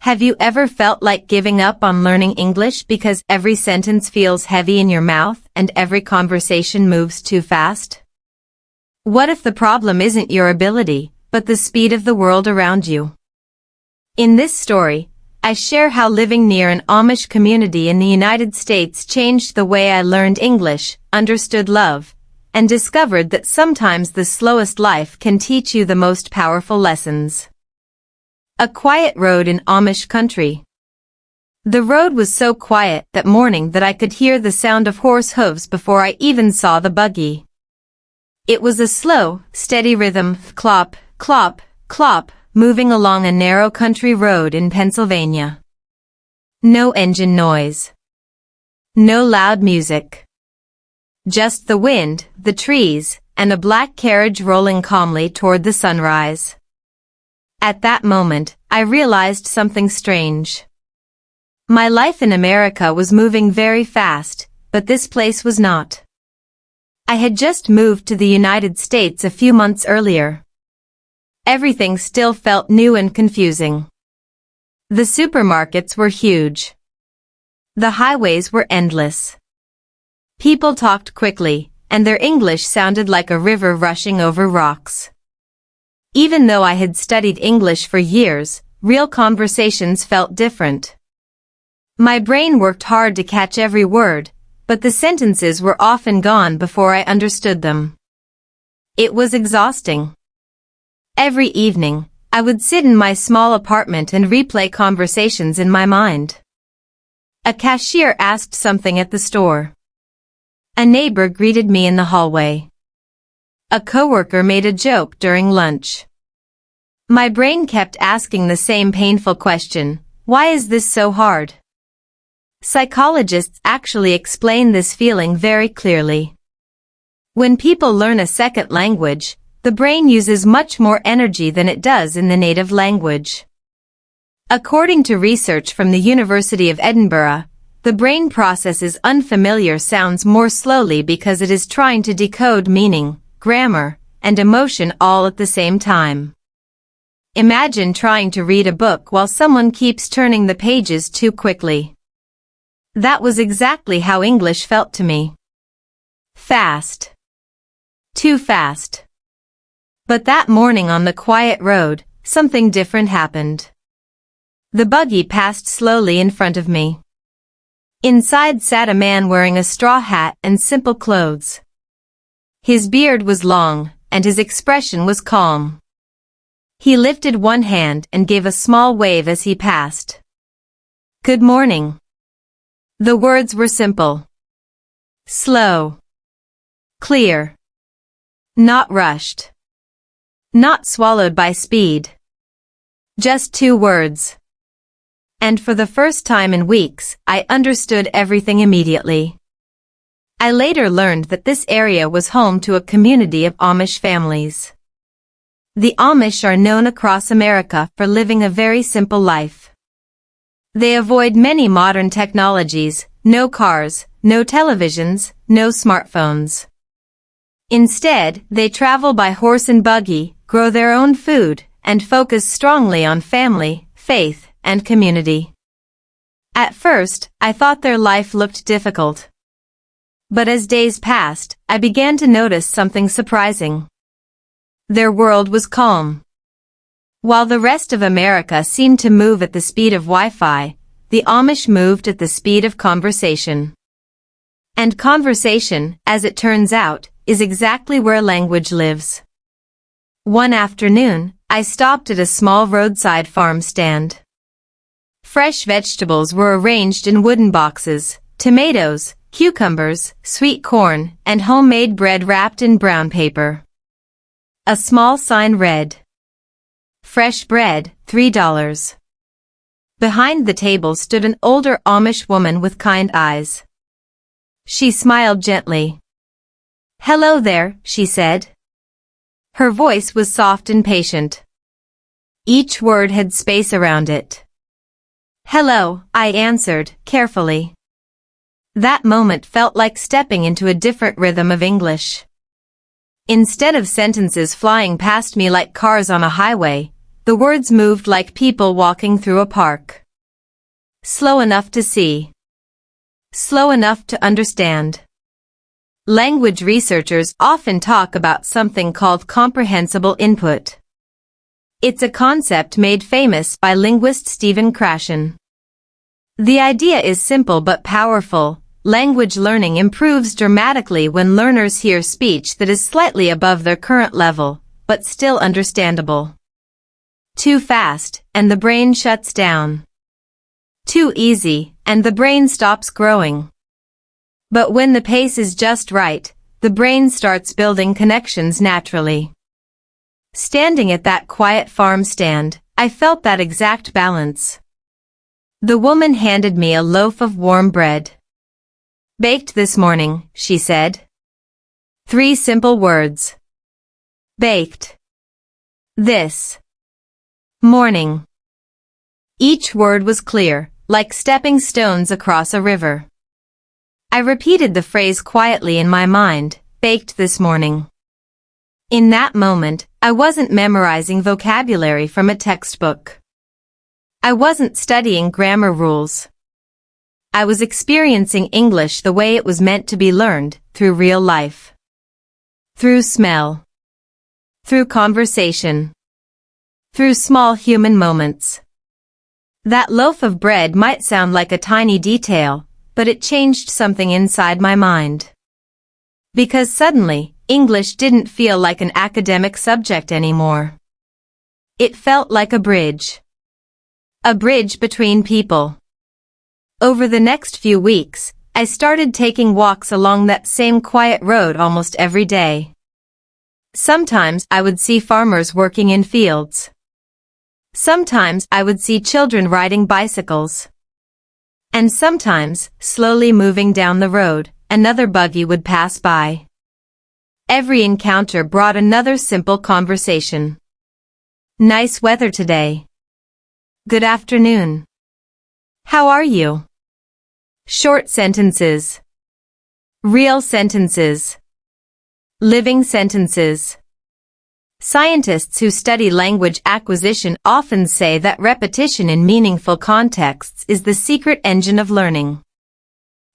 Have you ever felt like giving up on learning English because every sentence feels heavy in your mouth and every conversation moves too fast? What if the problem isn't your ability, but the speed of the world around you? In this story, I share how living near an Amish community in the United States changed the way I learned English, understood love, and discovered that sometimes the slowest life can teach you the most powerful lessons. A quiet road in Amish country. The road was so quiet that morning that I could hear the sound of horse hooves before I even saw the buggy. It was a slow, steady rhythm, clop, clop, clop, moving along a narrow country road in Pennsylvania. No engine noise. No loud music. Just the wind, the trees, and a black carriage rolling calmly toward the sunrise. At that moment, I realized something strange. My life in America was moving very fast, but this place was not. I had just moved to the United States a few months earlier. Everything still felt new and confusing. The supermarkets were huge. The highways were endless. People talked quickly, and their English sounded like a river rushing over rocks. Even though I had studied English for years, real conversations felt different. My brain worked hard to catch every word, but the sentences were often gone before I understood them. It was exhausting. Every evening, I would sit in my small apartment and replay conversations in my mind. A cashier asked something at the store. A neighbor greeted me in the hallway. A coworker made a joke during lunch. My brain kept asking the same painful question, why is this so hard? Psychologists actually explain this feeling very clearly. When people learn a second language, the brain uses much more energy than it does in the native language. According to research from the University of Edinburgh, the brain processes unfamiliar sounds more slowly because it is trying to decode meaning, grammar, and emotion all at the same time. Imagine trying to read a book while someone keeps turning the pages too quickly. That was exactly how English felt to me. Fast. Too fast. But that morning on the quiet road, something different happened. The buggy passed slowly in front of me. Inside sat a man wearing a straw hat and simple clothes. His beard was long, and his expression was calm. He lifted one hand and gave a small wave as he passed. Good morning. The words were simple. Slow. Clear. Not rushed. Not swallowed by speed. Just 2 words. And for the first time in weeks, I understood everything immediately. I later learned that this area was home to a community of Amish families. The Amish are known across America for living a very simple life. They avoid many modern technologies, no cars, no televisions, no smartphones. Instead, they travel by horse and buggy, grow their own food, and focus strongly on family, faith, and community. At first, I thought their life looked difficult. But as days passed, I began to notice something surprising. Their world was calm. While the rest of America seemed to move at the speed of Wi-Fi, the Amish moved at the speed of conversation. And conversation, as it turns out, is exactly where language lives. One afternoon, I stopped at a small roadside farm stand. Fresh vegetables were arranged in wooden boxes, tomatoes, cucumbers, sweet corn, and homemade bread wrapped in brown paper. A small sign read, "Fresh bread, $3." Behind the table stood an older Amish woman with kind eyes. She smiled gently. "Hello there," she said. Her voice was soft and patient. Each word had space around it. "Hello," I answered, carefully. That moment felt like stepping into a different rhythm of English. Instead of sentences flying past me like cars on a highway, the words moved like people walking through a park. Slow enough to see. Slow enough to understand. Language researchers often talk about something called comprehensible input. It's a concept made famous by linguist Stephen Krashen. The idea is simple but powerful. Language learning improves dramatically when learners hear speech that is slightly above their current level, but still understandable. Too fast, and the brain shuts down. Too easy, and the brain stops growing. But when the pace is just right, the brain starts building connections naturally. Standing at that quiet farm stand, I felt that exact balance. The woman handed me a loaf of warm bread. "Baked this morning," she said. 3 simple words. Baked. This morning. Each word was clear, like stepping stones across a river. I repeated the phrase quietly in my mind, baked this morning. In that moment, I wasn't memorizing vocabulary from a textbook. I wasn't studying grammar rules. I was experiencing English the way it was meant to be learned, through real life. Through smell. Through conversation. Through small human moments. That loaf of bread might sound like a tiny detail, but it changed something inside my mind. Because suddenly, English didn't feel like an academic subject anymore. It felt like a bridge. A bridge between people. Over the next few weeks, I started taking walks along that same quiet road almost every day. Sometimes I would see farmers working in fields. Sometimes I would see children riding bicycles. And sometimes, slowly moving down the road, another buggy would pass by. Every encounter brought another simple conversation. Nice weather today. Good afternoon. How are you? Short sentences. Real sentences. Living sentences. Scientists who study language acquisition often say that repetition in meaningful contexts is the secret engine of learning.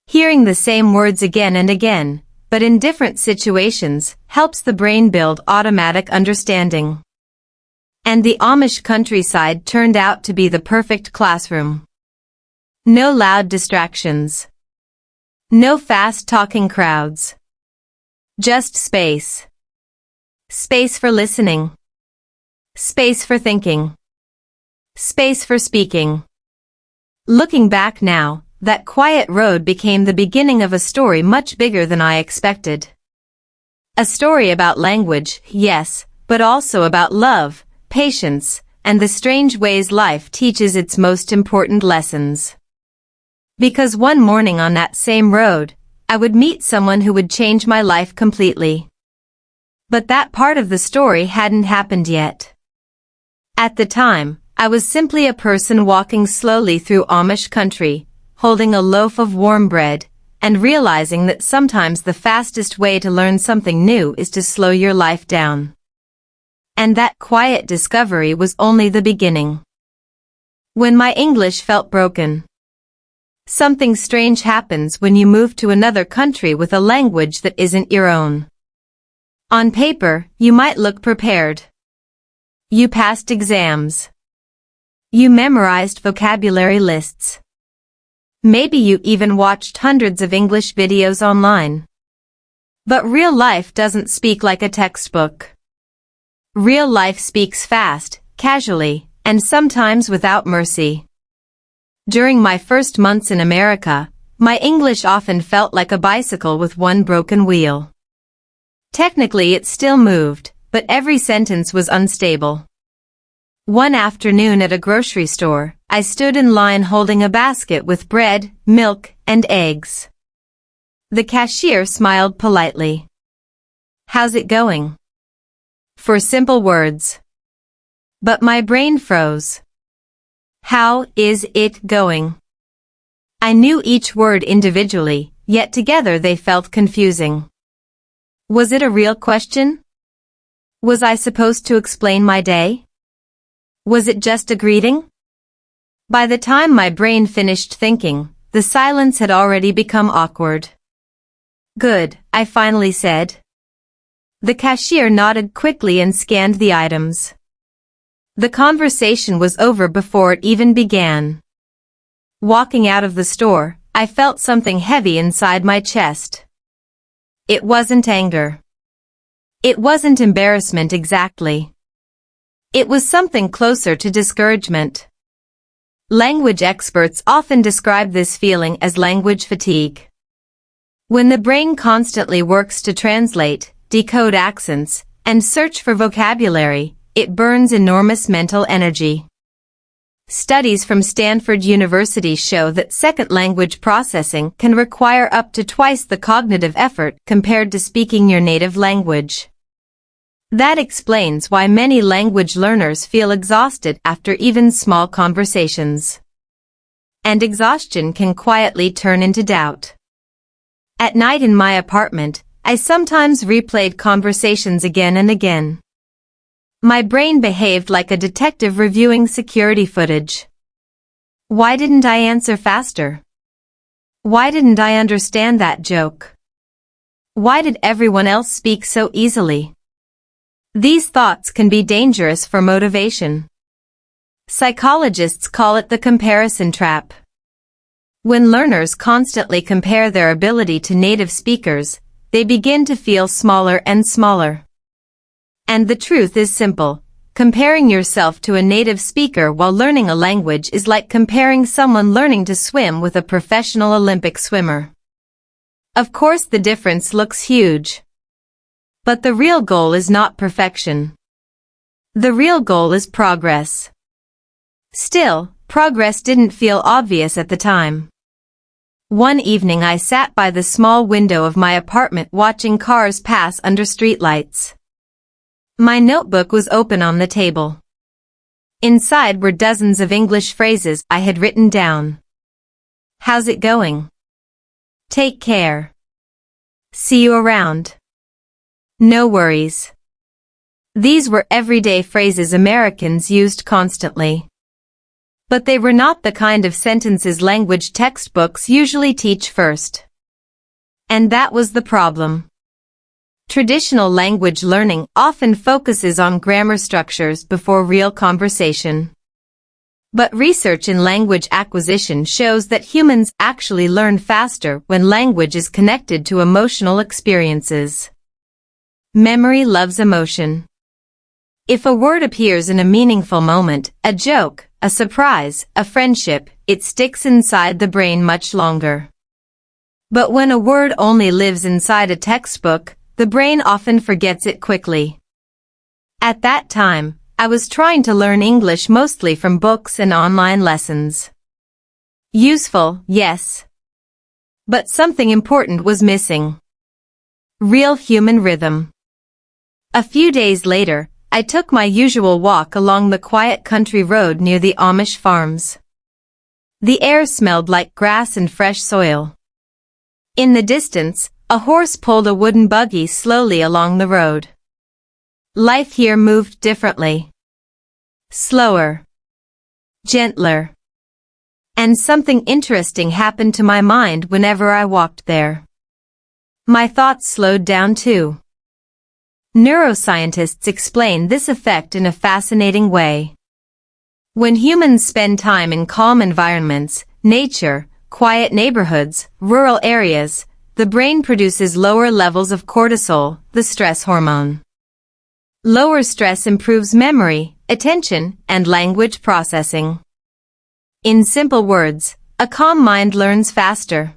Hearing the same words again and again, but in different situations, helps the brain build automatic understanding. And the Amish countryside turned out to be the perfect classroom. No loud distractions. No fast-talking crowds. Just space. Space for listening. Space for thinking. Space for speaking. Looking back now, that quiet road became the beginning of a story much bigger than I expected. A story about language, yes, but also about love, patience, and the strange ways life teaches its most important lessons. Because one morning on that same road, I would meet someone who would change my life completely. But that part of the story hadn't happened yet. At the time, I was simply a person walking slowly through Amish country, holding a loaf of warm bread, and realizing that sometimes the fastest way to learn something new is to slow your life down. And that quiet discovery was only the beginning. When my English felt broken. Something strange happens when you move to another country with a language that isn't your own. On paper, you might look prepared. You passed exams. You memorized vocabulary lists. Maybe you even watched hundreds of English videos online. But real life doesn't speak like a textbook. Real life speaks fast, casually, and sometimes without mercy. During my first months in America, my English often felt like a bicycle with one broken wheel. Technically it still moved, but every sentence was unstable. One afternoon at a grocery store, I stood in line holding a basket with bread, milk, and eggs. The cashier smiled politely. "How's it going?" For simple words. But my brain froze. How is it going? I knew each word individually, yet together they felt confusing. Was it a real question? Was I supposed to explain my day? Was it just a greeting? By the time my brain finished thinking, the silence had already become awkward. Good, I finally said. The cashier nodded quickly and scanned the items. The conversation was over before it even began. Walking out of the store, I felt something heavy inside my chest. It wasn't anger. It wasn't embarrassment exactly. It was something closer to discouragement. Language experts often describe this feeling as language fatigue. When the brain constantly works to translate, decode accents, and search for vocabulary, it burns enormous mental energy. Studies from Stanford University show that second language processing can require up to twice the cognitive effort compared to speaking your native language. That explains why many language learners feel exhausted after even small conversations. And exhaustion can quietly turn into doubt. At night in my apartment, I sometimes replayed conversations again and again. My brain behaved like a detective reviewing security footage. Why didn't I answer faster? Why didn't I understand that joke? Why did everyone else speak so easily? These thoughts can be dangerous for motivation. Psychologists call it the comparison trap. When learners constantly compare their ability to native speakers, they begin to feel smaller and smaller. And the truth is simple. Comparing yourself to a native speaker while learning a language is like comparing someone learning to swim with a professional Olympic swimmer. Of course, the difference looks huge. But the real goal is not perfection. The real goal is progress. Still, progress didn't feel obvious at the time. One evening I sat by the small window of my apartment watching cars pass under streetlights. My notebook was open on the table. Inside were dozens of English phrases I had written down. How's it going? Take care. See you around. No worries. These were everyday phrases Americans used constantly. But they were not the kind of sentences language textbooks usually teach first. And that was the problem. Traditional language learning often focuses on grammar structures before real conversation. But research in language acquisition shows that humans actually learn faster when language is connected to emotional experiences. Memory loves emotion. If a word appears in a meaningful moment, a joke, a surprise, a friendship, it sticks inside the brain much longer. But when a word only lives inside a textbook, the brain often forgets it quickly. At that time, I was trying to learn English mostly from books and online lessons. Useful, yes. But something important was missing. Real human rhythm. A few days later, I took my usual walk along the quiet country road near the Amish farms. The air smelled like grass and fresh soil. In the distance, a horse pulled a wooden buggy slowly along the road. Life here moved differently. Slower. Gentler. And something interesting happened to my mind whenever I walked there. My thoughts slowed down too. Neuroscientists explain this effect in a fascinating way. When humans spend time in calm environments, nature, quiet neighborhoods, rural areas, the brain produces lower levels of cortisol, the stress hormone. Lower stress improves memory, attention, and language processing. In simple words, a calm mind learns faster.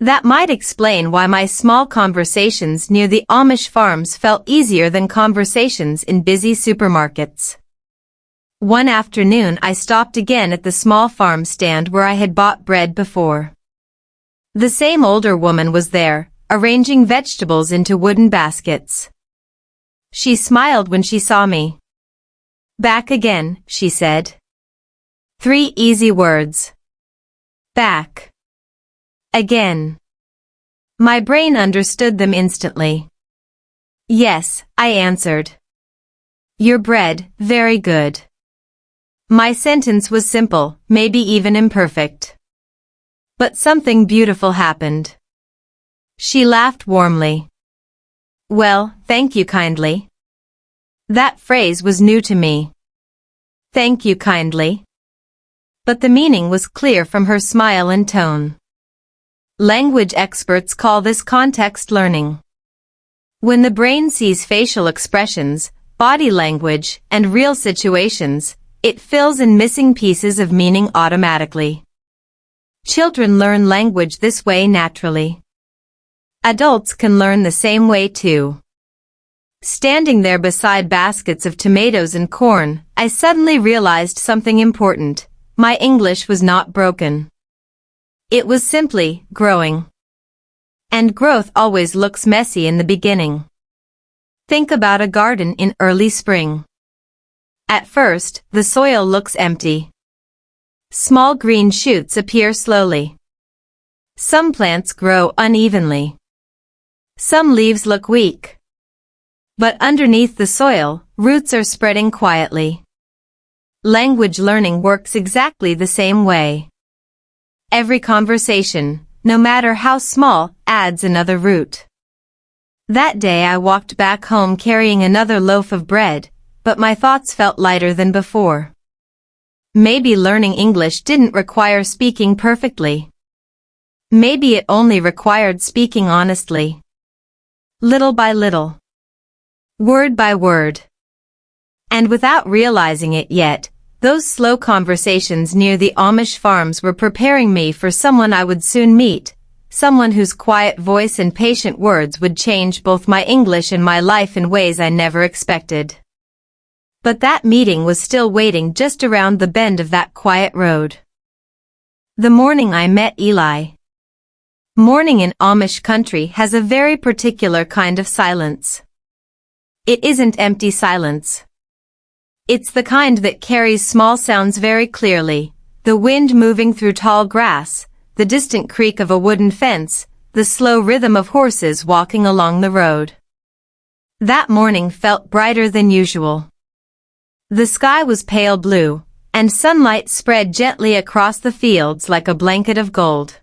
That might explain why my small conversations near the Amish farms felt easier than conversations in busy supermarkets. One afternoon I stopped again at the small farm stand where I had bought bread before. The same older woman was there, arranging vegetables into wooden baskets. She smiled when she saw me. Back again, she said. 3 easy words. Back. Again. My brain understood them instantly. Yes, I answered. Your bread, very good. My sentence was simple, maybe even imperfect. But something beautiful happened. She laughed warmly. Well, thank you kindly. That phrase was new to me. Thank you kindly. But the meaning was clear from her smile and tone. Language experts call this context learning. When the brain sees facial expressions, body language, and real situations, it fills in missing pieces of meaning automatically. Children learn language this way naturally. Adults can learn the same way too. Standing there beside baskets of tomatoes and corn, I suddenly realized something important. My English was not broken. It was simply growing. And growth always looks messy in the beginning. Think about a garden in early spring. At first, the soil looks empty. Small green shoots appear slowly. Some plants grow unevenly. Some leaves look weak. But underneath the soil, roots are spreading quietly. Language learning works exactly the same way. Every conversation, no matter how small, adds another root. That day I walked back home carrying another loaf of bread, but my thoughts felt lighter than before. Maybe learning English didn't require speaking perfectly. Maybe it only required speaking honestly. Little by little. Word by word. And without realizing it yet, those slow conversations near the Amish farms were preparing me for someone I would soon meet, someone whose quiet voice and patient words would change both my English and my life in ways I never expected. But that meeting was still waiting just around the bend of that quiet road. The morning I met Eli. Morning in Amish country has a very particular kind of silence. It isn't empty silence. It's the kind that carries small sounds very clearly, the wind moving through tall grass, the distant creak of a wooden fence, the slow rhythm of horses walking along the road. That morning felt brighter than usual. The sky was pale blue, and sunlight spread gently across the fields like a blanket of gold.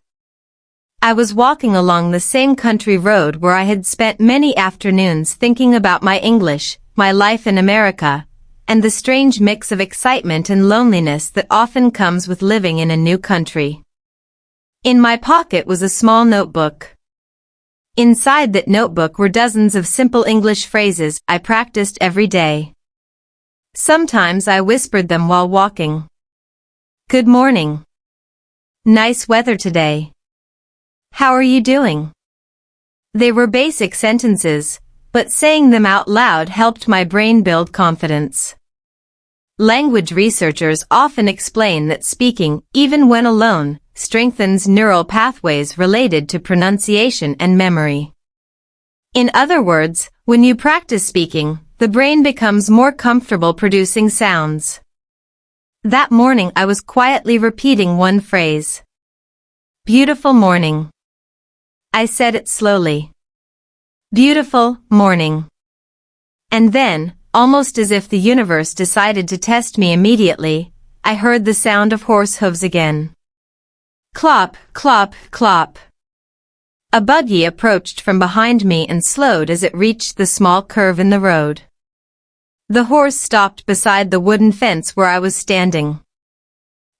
I was walking along the same country road where I had spent many afternoons thinking about my English, my life in America, and the strange mix of excitement and loneliness that often comes with living in a new country. In my pocket was a small notebook. Inside that notebook were dozens of simple English phrases I practiced every day. Sometimes I whispered them while walking. Good morning. Nice weather today. How are you doing? They were basic sentences, but saying them out loud helped my brain build confidence. Language researchers often explain that speaking, even when alone, strengthens neural pathways related to pronunciation and memory. In other words, when you practice speaking, the brain becomes more comfortable producing sounds. That morning I was quietly repeating one phrase. Beautiful morning. I said it slowly. Beautiful morning. And then, almost as if the universe decided to test me immediately, I heard the sound of horse hooves again. Clop, clop, clop. A buggy approached from behind me and slowed as it reached the small curve in the road. The horse stopped beside the wooden fence where I was standing.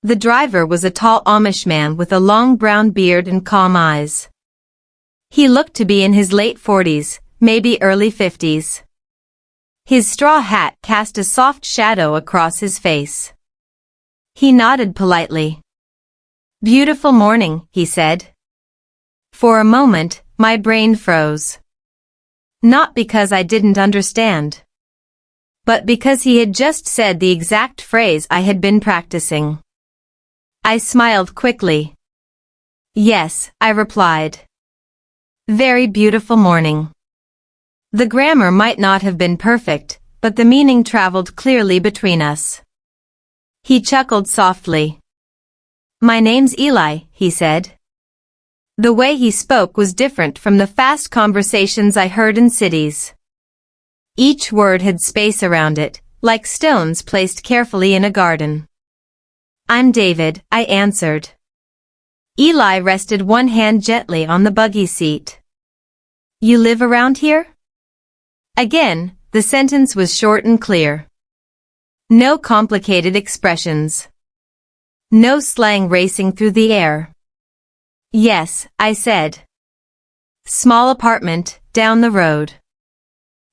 The driver was a tall Amish man with a long brown beard and calm eyes. He looked to be in his late 40s, maybe early 50s. His straw hat cast a soft shadow across his face. He nodded politely. Beautiful morning, he said. For a moment, my brain froze. Not because I didn't understand, but because he had just said the exact phrase I had been practicing. I smiled quickly. Yes, I replied. Very beautiful morning. The grammar might not have been perfect, but the meaning traveled clearly between us. He chuckled softly. My name's Eli, he said. The way he spoke was different from the fast conversations I heard in cities. Each word had space around it, like stones placed carefully in a garden. I'm David, I answered. Eli rested one hand gently on the buggy seat. You live around here? Again, the sentence was short and clear. No complicated expressions. No slang racing through the air. Yes, I said. Small apartment, down the road.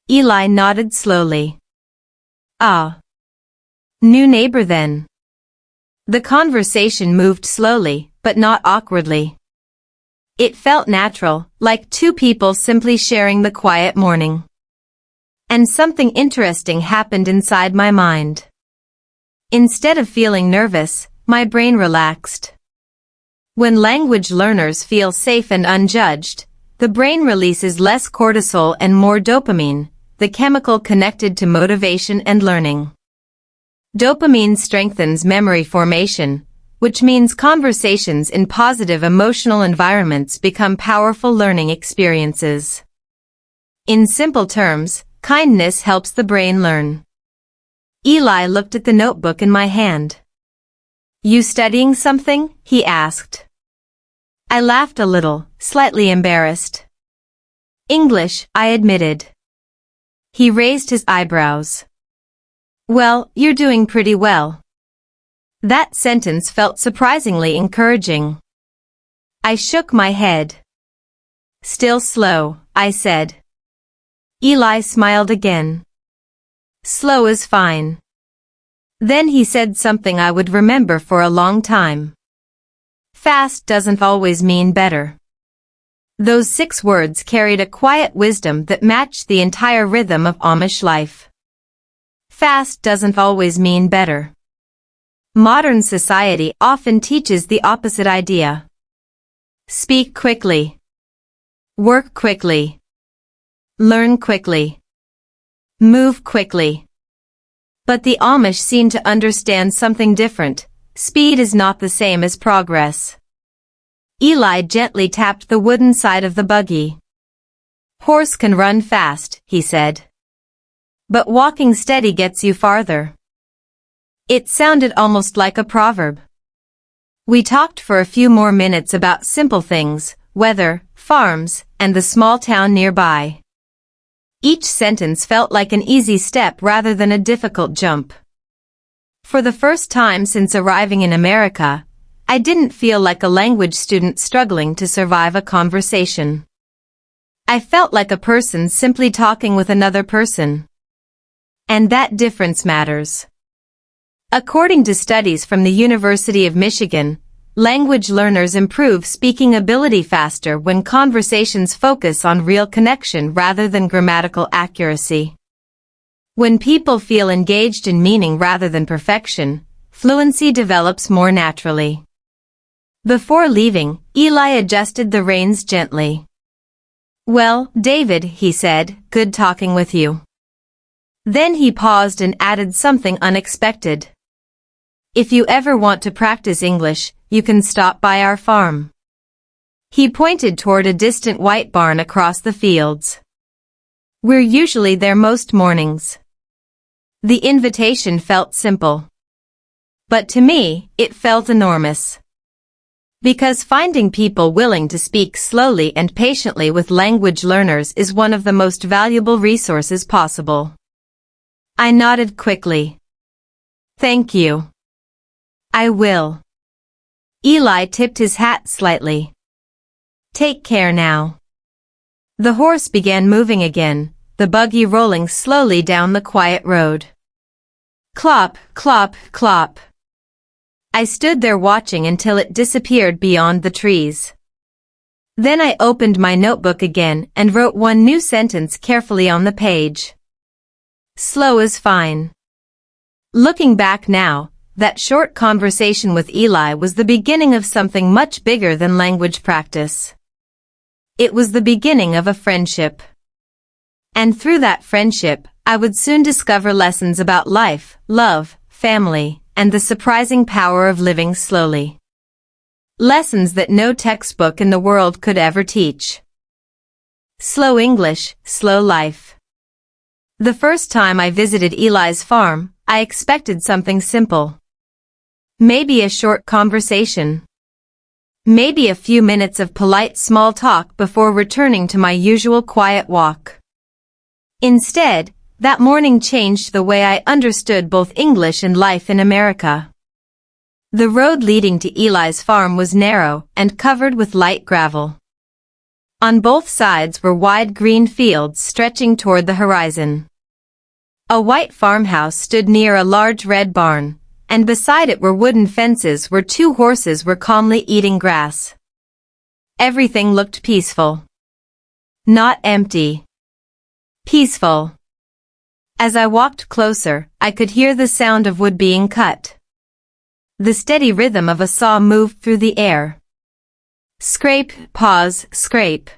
Eli nodded slowly. Ah. New neighbor then. The conversation moved slowly, but not awkwardly. It felt natural, like two people simply sharing the quiet morning. And something interesting happened inside my mind. Instead of feeling nervous, my brain relaxed. When language learners feel safe and unjudged, the brain releases less cortisol and more dopamine, the chemical connected to motivation and learning. Dopamine strengthens memory formation, which means conversations in positive emotional environments become powerful learning experiences. In simple terms, kindness helps the brain learn. Eli looked at the notebook in my hand. You studying something? He asked. I laughed a little, slightly embarrassed. English, I admitted. He raised his eyebrows. Well, you're doing pretty well. That sentence felt surprisingly encouraging. I shook my head. Still slow, I said. Eli smiled again. Slow is fine. Then he said something I would remember for a long time. Fast doesn't always mean better. Those 6 words carried a quiet wisdom that matched the entire rhythm of Amish life. Fast doesn't always mean better. Modern society often teaches the opposite idea. Speak quickly. Work quickly. Learn quickly. Move quickly. But the Amish seem to understand something different. Speed is not the same as progress. Eli gently tapped the wooden side of the buggy. Horse can run fast, he said. But walking steady gets you farther. It sounded almost like a proverb. We talked for a few more minutes about simple things, weather, farms, and the small town nearby. Each sentence felt like an easy step rather than a difficult jump. For the first time since arriving in America, I didn't feel like a language student struggling to survive a conversation. I felt like a person simply talking with another person. And that difference matters. According to studies from the University of Michigan, language learners improve speaking ability faster when conversations focus on real connection rather than grammatical accuracy. When people feel engaged in meaning rather than perfection, fluency develops more naturally. Before leaving, Eli adjusted the reins gently. Well, David, he said, good talking with you. Then he paused and added something unexpected. If you ever want to practice English, you can stop by our farm. He pointed toward a distant white barn across the fields. We're usually there most mornings. The invitation felt simple. But to me, it felt enormous. Because finding people willing to speak slowly and patiently with language learners is one of the most valuable resources possible. I nodded quickly. Thank you. I will. Eli tipped his hat slightly. Take care now. The horse began moving again, the buggy rolling slowly down the quiet road. Clop, clop, clop. I stood there watching until it disappeared beyond the trees. Then I opened my notebook again and wrote one new sentence carefully on the page. Slow is fine. Looking back now, that short conversation with Eli was the beginning of something much bigger than language practice. It was the beginning of a friendship. And through that friendship, I would soon discover lessons about life, love, family, and the surprising power of living slowly. Lessons that no textbook in the world could ever teach. Slow English, slow life. The first time I visited Eli's farm, I expected something simple. Maybe a short conversation. Maybe a few minutes of polite small talk before returning to my usual quiet walk. Instead, that morning changed the way I understood both English and life in America. The road leading to Eli's farm was narrow and covered with light gravel. On both sides were wide green fields stretching toward the horizon. A white farmhouse stood near a large red barn, and beside it were wooden fences where two horses were calmly eating grass. Everything looked peaceful. Not empty. Peaceful. As I walked closer, I could hear the sound of wood being cut. The steady rhythm of a saw moved through the air. Scrape, pause, scrape.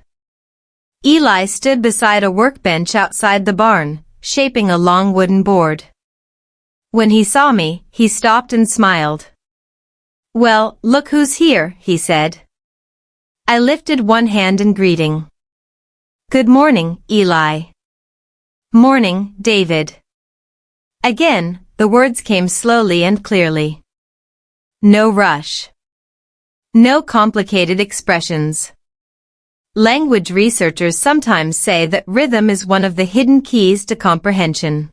Eli stood beside a workbench outside the barn, shaping a long wooden board. When he saw me, he stopped and smiled. "Well, look who's here," he said. I lifted one hand in greeting. "Good morning, Eli." "Morning, David." Again, the words came slowly and clearly. No rush. No complicated expressions. Language researchers sometimes say that rhythm is one of the hidden keys to comprehension.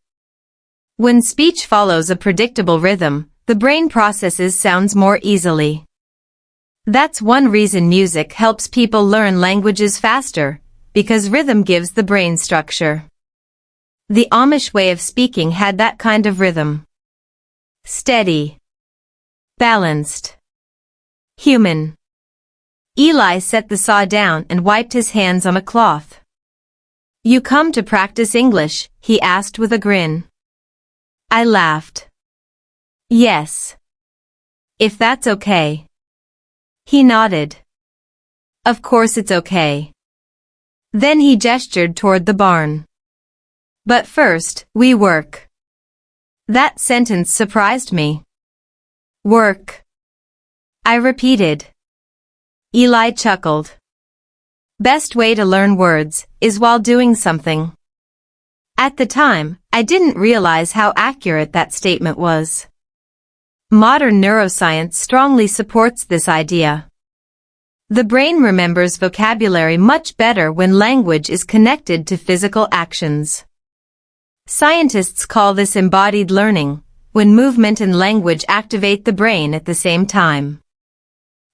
When speech follows a predictable rhythm, the brain processes sounds more easily. That's one reason music helps people learn languages faster, because rhythm gives the brain structure. The Amish way of speaking had that kind of rhythm. Steady. Balanced. Human. Eli set the saw down and wiped his hands on a cloth. "You come to practice English?" he asked with a grin. I laughed. "Yes. If that's okay." He nodded. "Of course it's okay." Then he gestured toward the barn. "But first, we work." That sentence surprised me. Work. I repeated. Eli chuckled. Best way to learn words is while doing something. At the time, I didn't realize how accurate that statement was. Modern neuroscience strongly supports this idea. The brain remembers vocabulary much better when language is connected to physical actions. Scientists call this embodied learning, when movement and language activate the brain at the same time.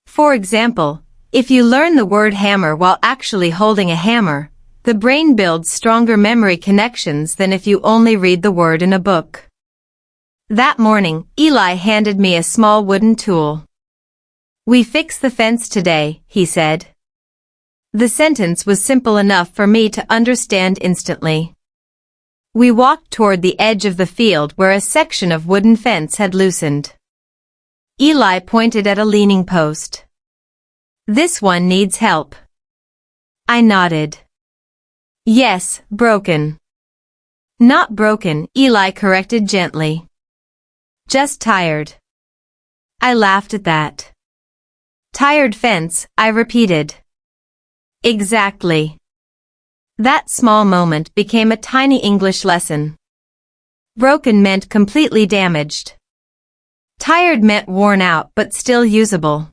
For example, if you learn the word hammer while actually holding a hammer, the brain builds stronger memory connections than if you only read the word in a book. That morning, Eli handed me a small wooden tool. "We fixed the fence today," he said. The sentence was simple enough for me to understand instantly. We walked toward the edge of the field where a section of wooden fence had loosened. Eli pointed at a leaning post. "This one needs help." I nodded. "Yes, broken." "Not broken," Eli corrected gently. "Just tired." I laughed at that. "Tired fence," I repeated. Exactly. That small moment became a tiny English lesson. Broken meant completely damaged. Tired meant worn out but still usable.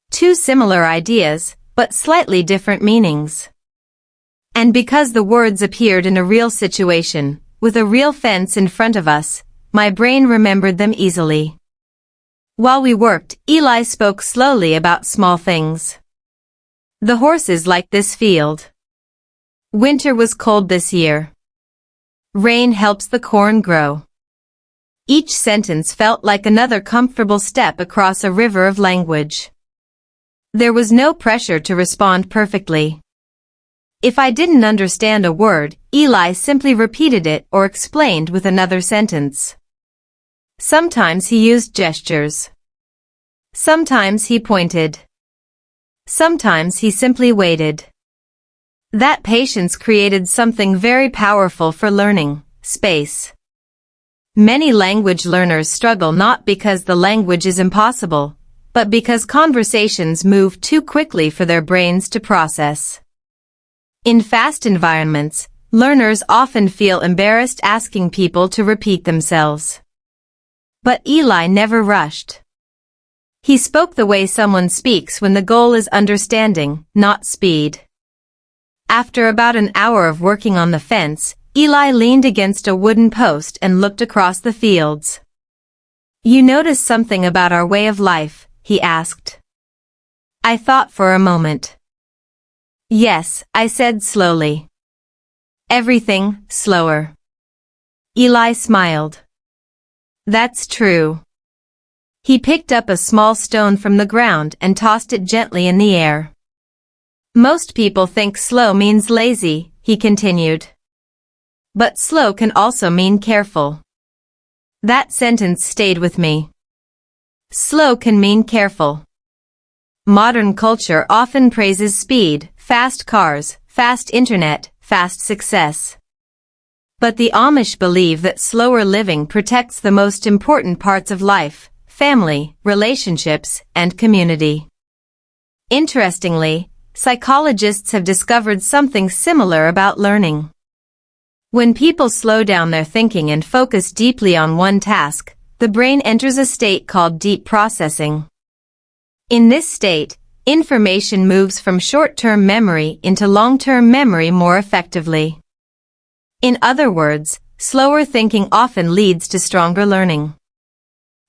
Two similar ideas, but slightly different meanings. And because the words appeared in a real situation, with a real fence in front of us, my brain remembered them easily. While we worked, Eli spoke slowly about small things. "The horses like this field. Winter was cold this year. Rain helps the corn grow." Each sentence felt like another comfortable step across a river of language. There was no pressure to respond perfectly. If I didn't understand a word, Eli simply repeated it or explained with another sentence. Sometimes he used gestures. Sometimes he pointed. Sometimes he simply waited. That patience created something very powerful for learning: space. Many language learners struggle not because the language is impossible, but because conversations move too quickly for their brains to process. In fast environments, learners often feel embarrassed asking people to repeat themselves. But Eli never rushed. He spoke the way someone speaks when the goal is understanding, not speed. After about an hour of working on the fence, Eli leaned against a wooden post and looked across the fields. "You notice something about our way of life?" he asked. I thought for a moment. "Yes," I said slowly. "Everything, slower." Eli smiled. "That's true." He picked up a small stone from the ground and tossed it gently in the air. "Most people think slow means lazy," he continued. "But slow can also mean careful." That sentence stayed with me. Slow can mean careful. Modern culture often praises speed, fast cars, fast internet, fast success. But the Amish believe that slower living protects the most important parts of life: family, relationships, and community. Interestingly, psychologists have discovered something similar about learning. When people slow down their thinking and focus deeply on one task, the brain enters a state called deep processing. In this state, information moves from short-term memory into long-term memory more effectively. In other words, slower thinking often leads to stronger learning.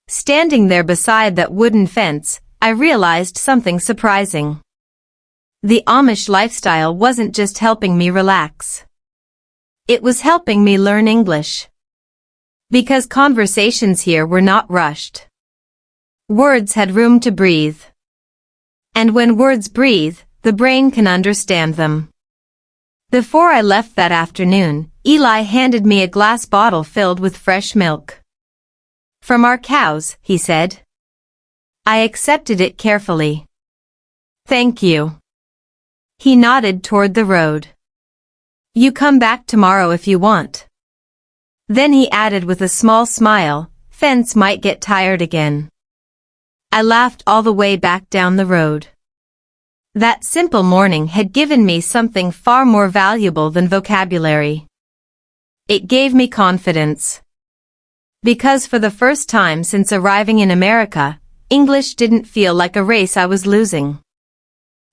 Standing there beside that wooden fence, I realized something surprising. The Amish lifestyle wasn't just helping me relax. It was helping me learn English. Because conversations here were not rushed. Words had room to breathe. And when words breathe, the brain can understand them. Before I left that afternoon, Eli handed me a glass bottle filled with fresh milk. "From our cows," he said. I accepted it carefully. "Thank you." He nodded toward the road. "You come back tomorrow if you want." Then he added with a small smile, "Fence might get tired again." I laughed all the way back down the road. That simple morning had given me something far more valuable than vocabulary. It gave me confidence. Because for the first time since arriving in America, English didn't feel like a race I was losing.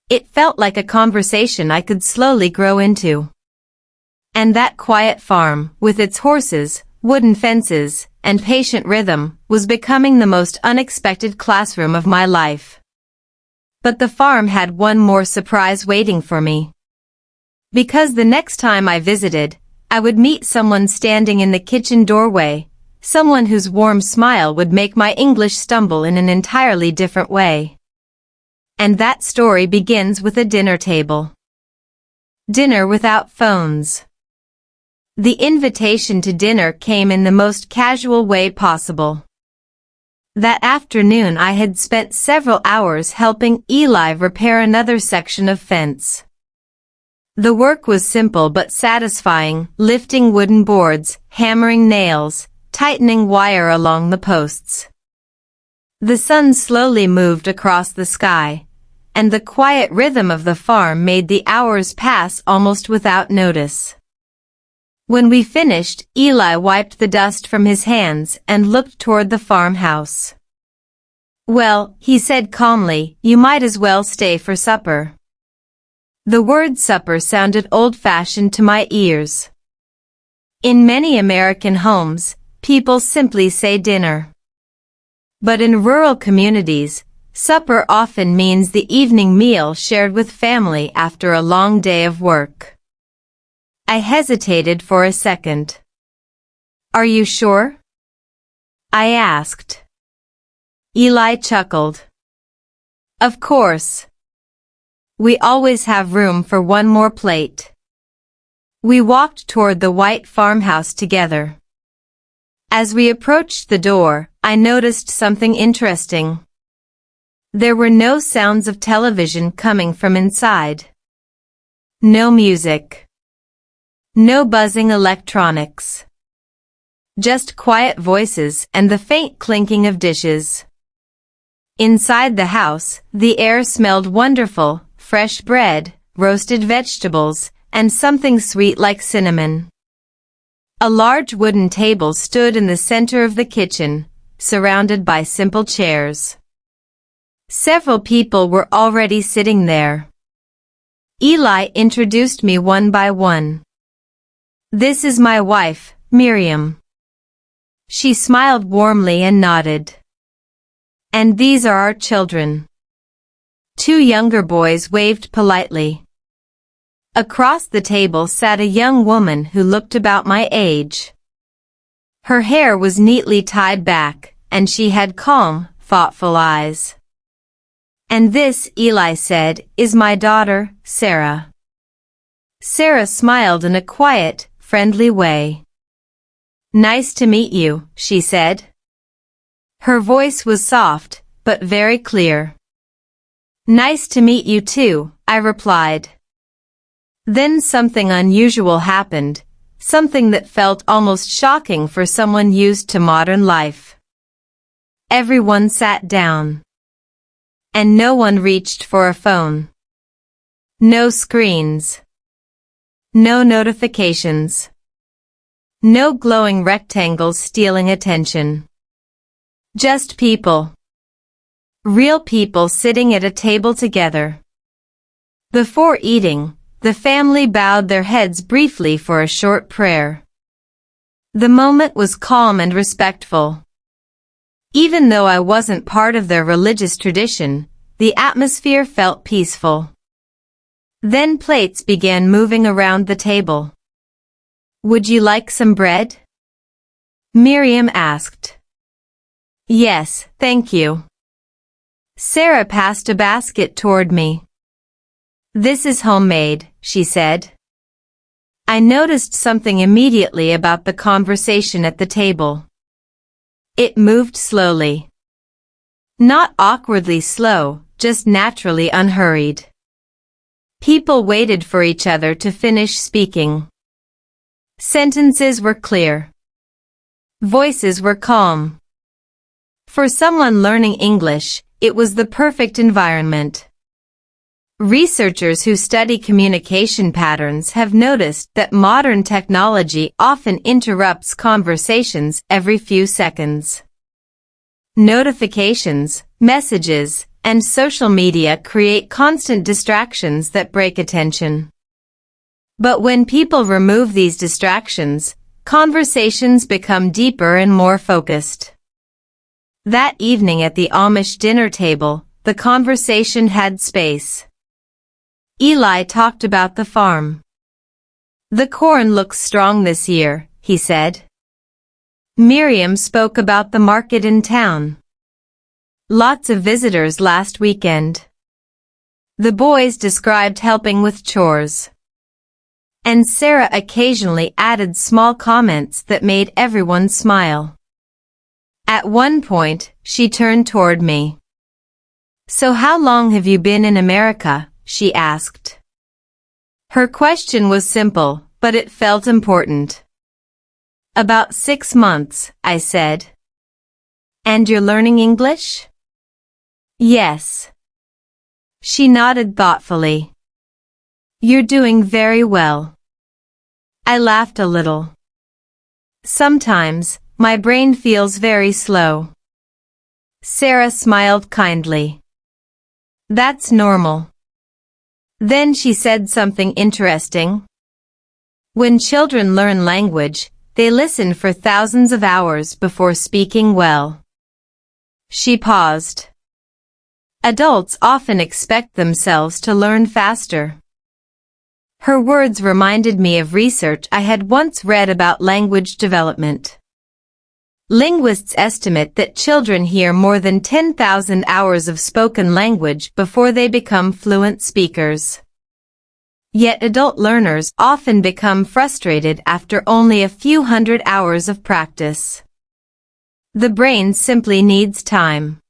It felt like a conversation I could slowly grow into. And that quiet farm, with its horses, wooden fences, and patient rhythm, was becoming the most unexpected classroom of my life. But the farm had one more surprise waiting for me. Because the next time I visited, I would meet someone standing in the kitchen doorway, someone whose warm smile would make my English stumble in an entirely different way. And that story begins with a dinner table. Dinner without phones. The invitation to dinner came in the most casual way possible. That afternoon I had spent several hours helping Eli repair another section of fence. The work was simple but satisfying, lifting wooden boards, hammering nails, tightening wire along the posts. The sun slowly moved across the sky, and the quiet rhythm of the farm made the hours pass almost without notice. When we finished, Eli wiped the dust from his hands and looked toward the farmhouse. "Well," he said calmly, "you might as well stay for supper." The word supper sounded old-fashioned to my ears. In many American homes, people simply say dinner. But in rural communities, supper often means the evening meal shared with family after a long day of work. I hesitated for a second. "Are you sure?" I asked. Eli chuckled. "Of course. We always have room for one more plate." We walked toward the white farmhouse together. As we approached the door, I noticed something interesting. There were no sounds of television coming from inside. No music. No buzzing electronics. Just quiet voices and the faint clinking of dishes. Inside the house, the air smelled wonderful: fresh bread, roasted vegetables, and something sweet like cinnamon. A large wooden table stood in the center of the kitchen, surrounded by simple chairs. Several people were already sitting there. Eli introduced me one by one. "This is my wife, Miriam." She smiled warmly and nodded. "And these are our children." Two younger boys waved politely. Across the table sat a young woman who looked about my age. Her hair was neatly tied back, and she had calm, thoughtful eyes. "And this," Eli said, "is my daughter, Sarah." Sarah smiled in a quiet, friendly way. "Nice to meet you," she said. Her voice was soft, but very clear. "Nice to meet you too," I replied. Then something unusual happened, something that felt almost shocking for someone used to modern life. Everyone sat down. And no one reached for a phone. No screens. No notifications. No glowing rectangles stealing attention. Just people. Real people sitting at a table together. Before eating, the family bowed their heads briefly for a short prayer. The moment was calm and respectful. Even though I wasn't part of their religious tradition, the atmosphere felt peaceful. Then plates began moving around the table. "Would you like some bread?" Miriam asked. "Yes, thank you." Sarah passed a basket toward me. "This is homemade," she said. I noticed something immediately about the conversation at the table. It moved slowly. Not awkwardly slow, just naturally unhurried. People waited for each other to finish speaking. Sentences were clear. Voices were calm. For someone learning English, it was the perfect environment. Researchers who study communication patterns have noticed that modern technology often interrupts conversations every few seconds. Notifications, messages, and social media create constant distractions that break attention. But when people remove these distractions, conversations become deeper and more focused. That evening at the Amish dinner table, the conversation had space. Eli talked about the farm. "The corn looks strong this year," he said. Miriam spoke about the market in town. "Lots of visitors last weekend." The boys described helping with chores. And Sarah occasionally added small comments that made everyone smile. At one point, she turned toward me. "So how long have you been in America?" she asked. Her question was simple, but it felt important. "About 6 months," I said. "And you're learning English?" "Yes." She nodded thoughtfully. "You're doing very well." I laughed a little. "Sometimes, my brain feels very slow." Sarah smiled kindly. "That's normal." Then she said something interesting. When children learn language, they listen for thousands of hours before speaking well. She paused. Adults often expect themselves to learn faster. Her words reminded me of research I had once read about language development. Linguists estimate that children hear more than 10,000 hours of spoken language before they become fluent speakers. Yet adult learners often become frustrated after only a few hundred hours of practice. The brain simply needs time.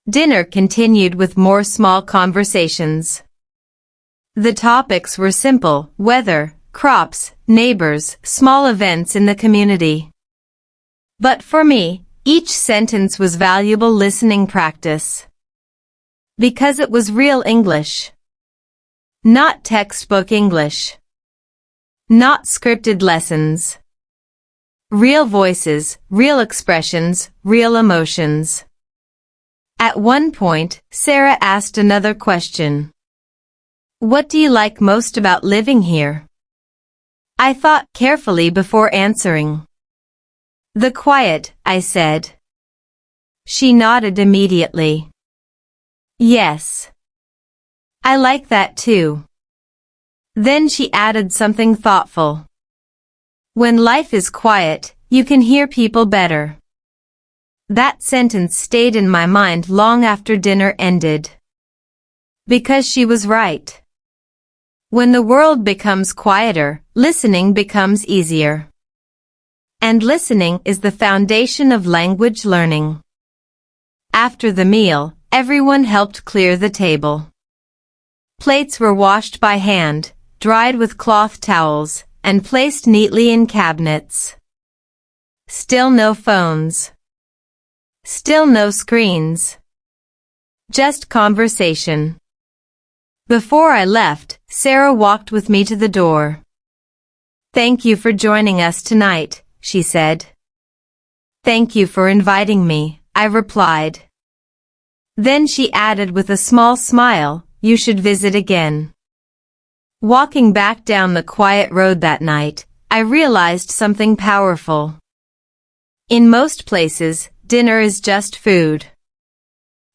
Dinner continued with more small conversations. The topics were simple: weather, crops, neighbors, small events in the community. But for me, each sentence was valuable listening practice. Because it was real English. Not textbook English. Not scripted lessons. Real voices, real expressions, real emotions. At one point, Sarah asked another question. What do you like most about living here? I thought carefully before answering. The quiet, I said. She nodded immediately. Yes. I like that too. Then she added something thoughtful. When life is quiet, you can hear people better. That sentence stayed in my mind long after dinner ended. Because she was right. When the world becomes quieter, listening becomes easier. And listening is the foundation of language learning. After the meal, everyone helped clear the table. Plates were washed by hand, dried with cloth towels, and placed neatly in cabinets. Still no phones. Still no screens. Just conversation. Before I left, Sarah walked with me to the door. Thank you for joining us tonight, she said. Thank you for inviting me, I replied. Then she added with a small smile, you should visit again. Walking back down the quiet road that night, I realized something powerful. In most places, dinner is just food.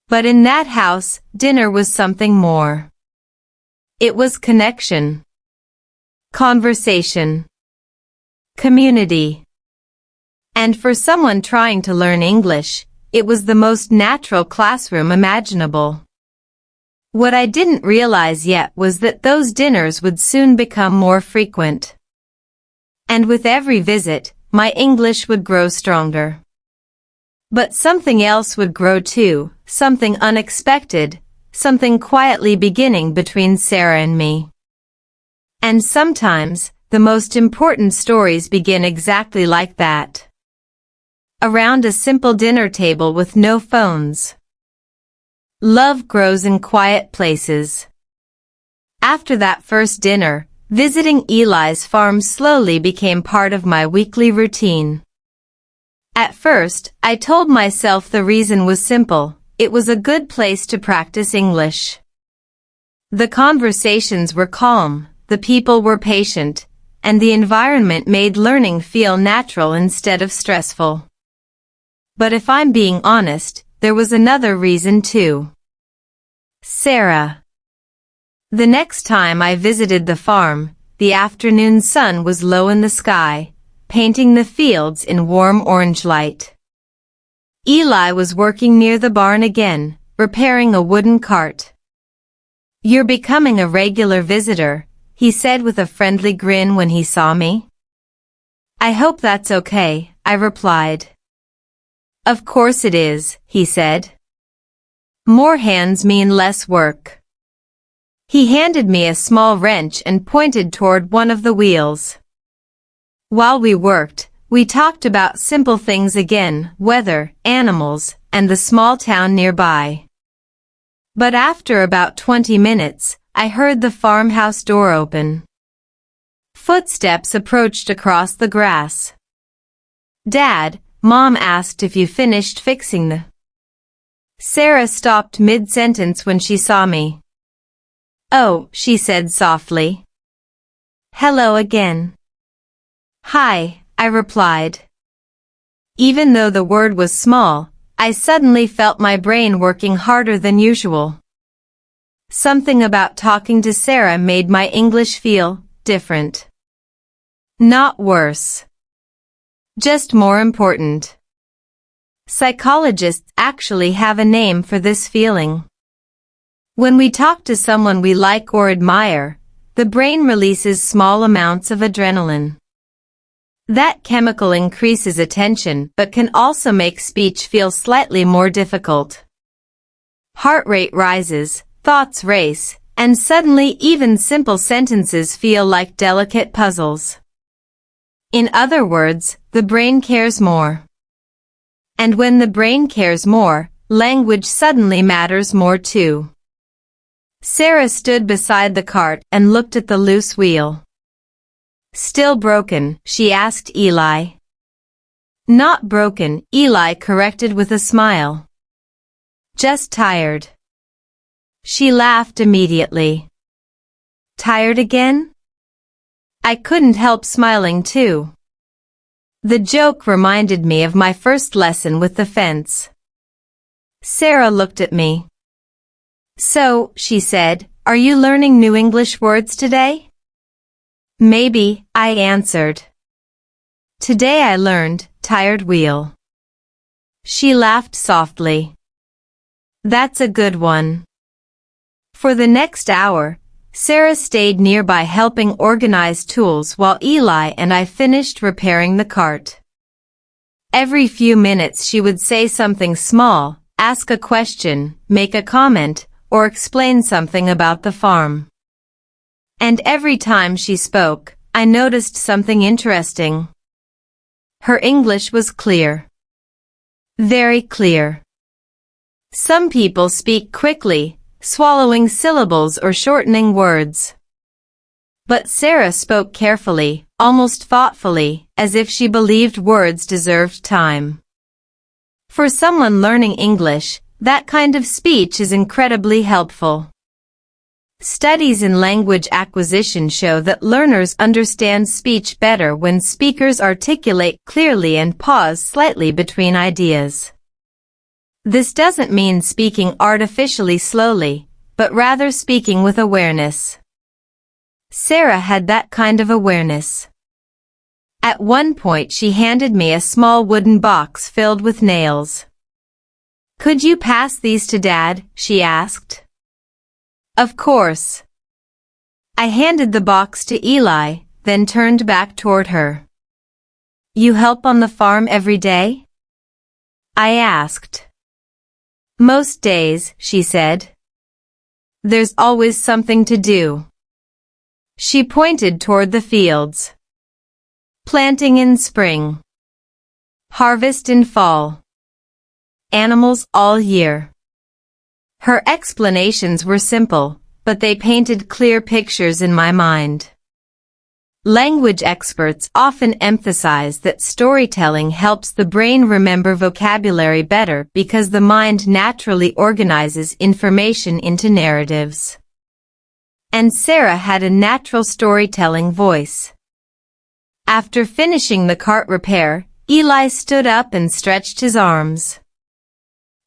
But in that house, dinner was something more. It was connection, conversation, community. And for someone trying to learn English, it was the most natural classroom imaginable. What I didn't realize yet was that those dinners would soon become more frequent. And with every visit, my English would grow stronger. But something else would grow too, something unexpected, something quietly beginning between Sarah and me. And sometimes, the most important stories begin exactly like that. Around a simple dinner table with no phones. Love grows in quiet places. After that first dinner, visiting Eli's farm slowly became part of my weekly routine. At first, I told myself the reason was simple. It was a good place to practice English. The conversations were calm, the people were patient, and the environment made learning feel natural instead of stressful. But if I'm being honest, there was another reason too. Sarah. The next time I visited the farm, the afternoon sun was low in the sky, painting the fields in warm orange light. Eli was working near the barn again, repairing a wooden cart. You're becoming a regular visitor, he said with a friendly grin when he saw me. I hope that's okay, I replied. Of course it is, he said. More hands mean less work. He handed me a small wrench and pointed toward one of the wheels. While we worked, we talked about simple things again, weather, animals, and the small town nearby. But after about 20 minutes, I heard the farmhouse door open. Footsteps approached across the grass. Dad, Mom asked if you finished fixing the... Sarah stopped mid-sentence when she saw me. Oh, she said softly. Hello again. Hi, I replied. Even though the word was small, I suddenly felt my brain working harder than usual. Something about talking to Sarah made my English feel different. Not worse. Just more important. Psychologists actually have a name for this feeling. When we talk to someone we like or admire, the brain releases small amounts of adrenaline. That chemical increases attention but can also make speech feel slightly more difficult. Heart rate rises, thoughts race, and suddenly even simple sentences feel like delicate puzzles. In other words, the brain cares more. And when the brain cares more, language suddenly matters more too. Sarah stood beside the cart and looked at the loose wheel. Still broken, she asked Eli. Not broken, Eli corrected with a smile. Just tired. She laughed immediately. Tired again? I couldn't help smiling too. The joke reminded me of my first lesson with the fence. Sarah looked at me. So, she said, are you learning new English words today? Maybe, I answered. Today I learned, tired wheel. She laughed softly. That's a good one. For the next hour, Sarah stayed nearby helping organize tools while Eli and I finished repairing the cart. Every few minutes she would say something small, ask a question, make a comment, or explain something about the farm. And every time she spoke, I noticed something interesting. Her English was clear. Very clear. Some people speak quickly, swallowing syllables or shortening words. But Sarah spoke carefully, almost thoughtfully, as if she believed words deserved time. For someone learning English, that kind of speech is incredibly helpful. Studies in language acquisition show that learners understand speech better when speakers articulate clearly and pause slightly between ideas. This doesn't mean speaking artificially slowly, but rather speaking with awareness. Sarah had that kind of awareness. At one point she handed me a small wooden box filled with nails. Could you pass these to Dad? She asked. Of course. I handed the box to Eli, then turned back toward her. You help on the farm every day? I asked. Most days, she said. There's always something to do. She pointed toward the fields. Planting in spring. Harvest in fall. Animals all year. Her explanations were simple, but they painted clear pictures in my mind. Language experts often emphasize that storytelling helps the brain remember vocabulary better because the mind naturally organizes information into narratives. And Sarah had a natural storytelling voice. After finishing the cart repair, Eli stood up and stretched his arms.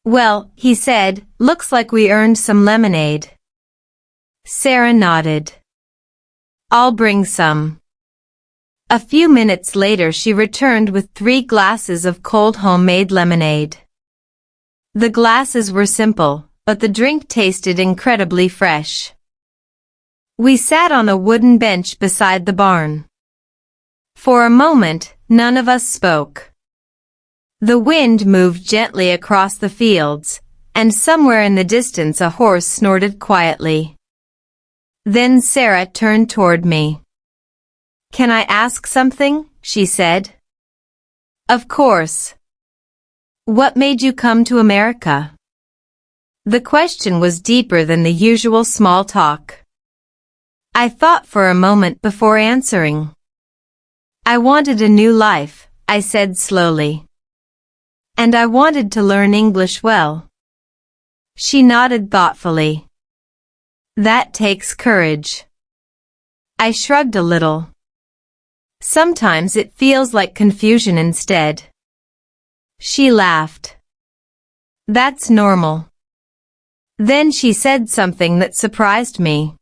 Well, he said, looks like we earned some lemonade. Sarah nodded. I'll bring some. A few minutes later she returned with 3 glasses of cold homemade lemonade. The glasses were simple, but the drink tasted incredibly fresh. We sat on a wooden bench beside the barn. For a moment, none of us spoke. The wind moved gently across the fields, and somewhere in the distance a horse snorted quietly. Then Sarah turned toward me. Can I ask something? She said. Of course. What made you come to America? The question was deeper than the usual small talk. I thought for a moment before answering. I wanted a new life, I said slowly. And I wanted to learn English well. She nodded thoughtfully. That takes courage. I shrugged a little. Sometimes it feels like confusion instead. She laughed. That's normal. Then she said something that surprised me.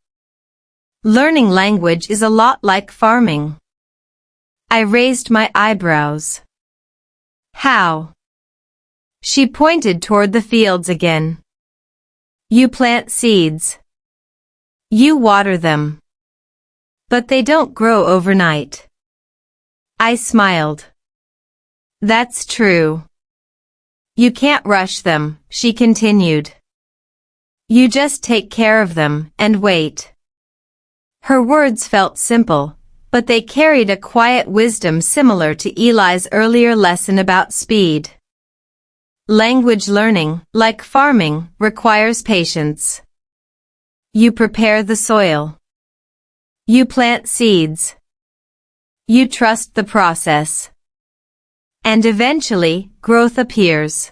Learning language is a lot like farming. I raised my eyebrows. How? She pointed toward the fields again. You plant seeds. You water them. But they don't grow overnight. I smiled. That's true. You can't rush them, she continued. You just take care of them and wait. Her words felt simple, but they carried a quiet wisdom similar to Eli's earlier lesson about speed. Language learning, like farming, requires patience. You prepare the soil. You plant seeds. You trust the process. And eventually, growth appears.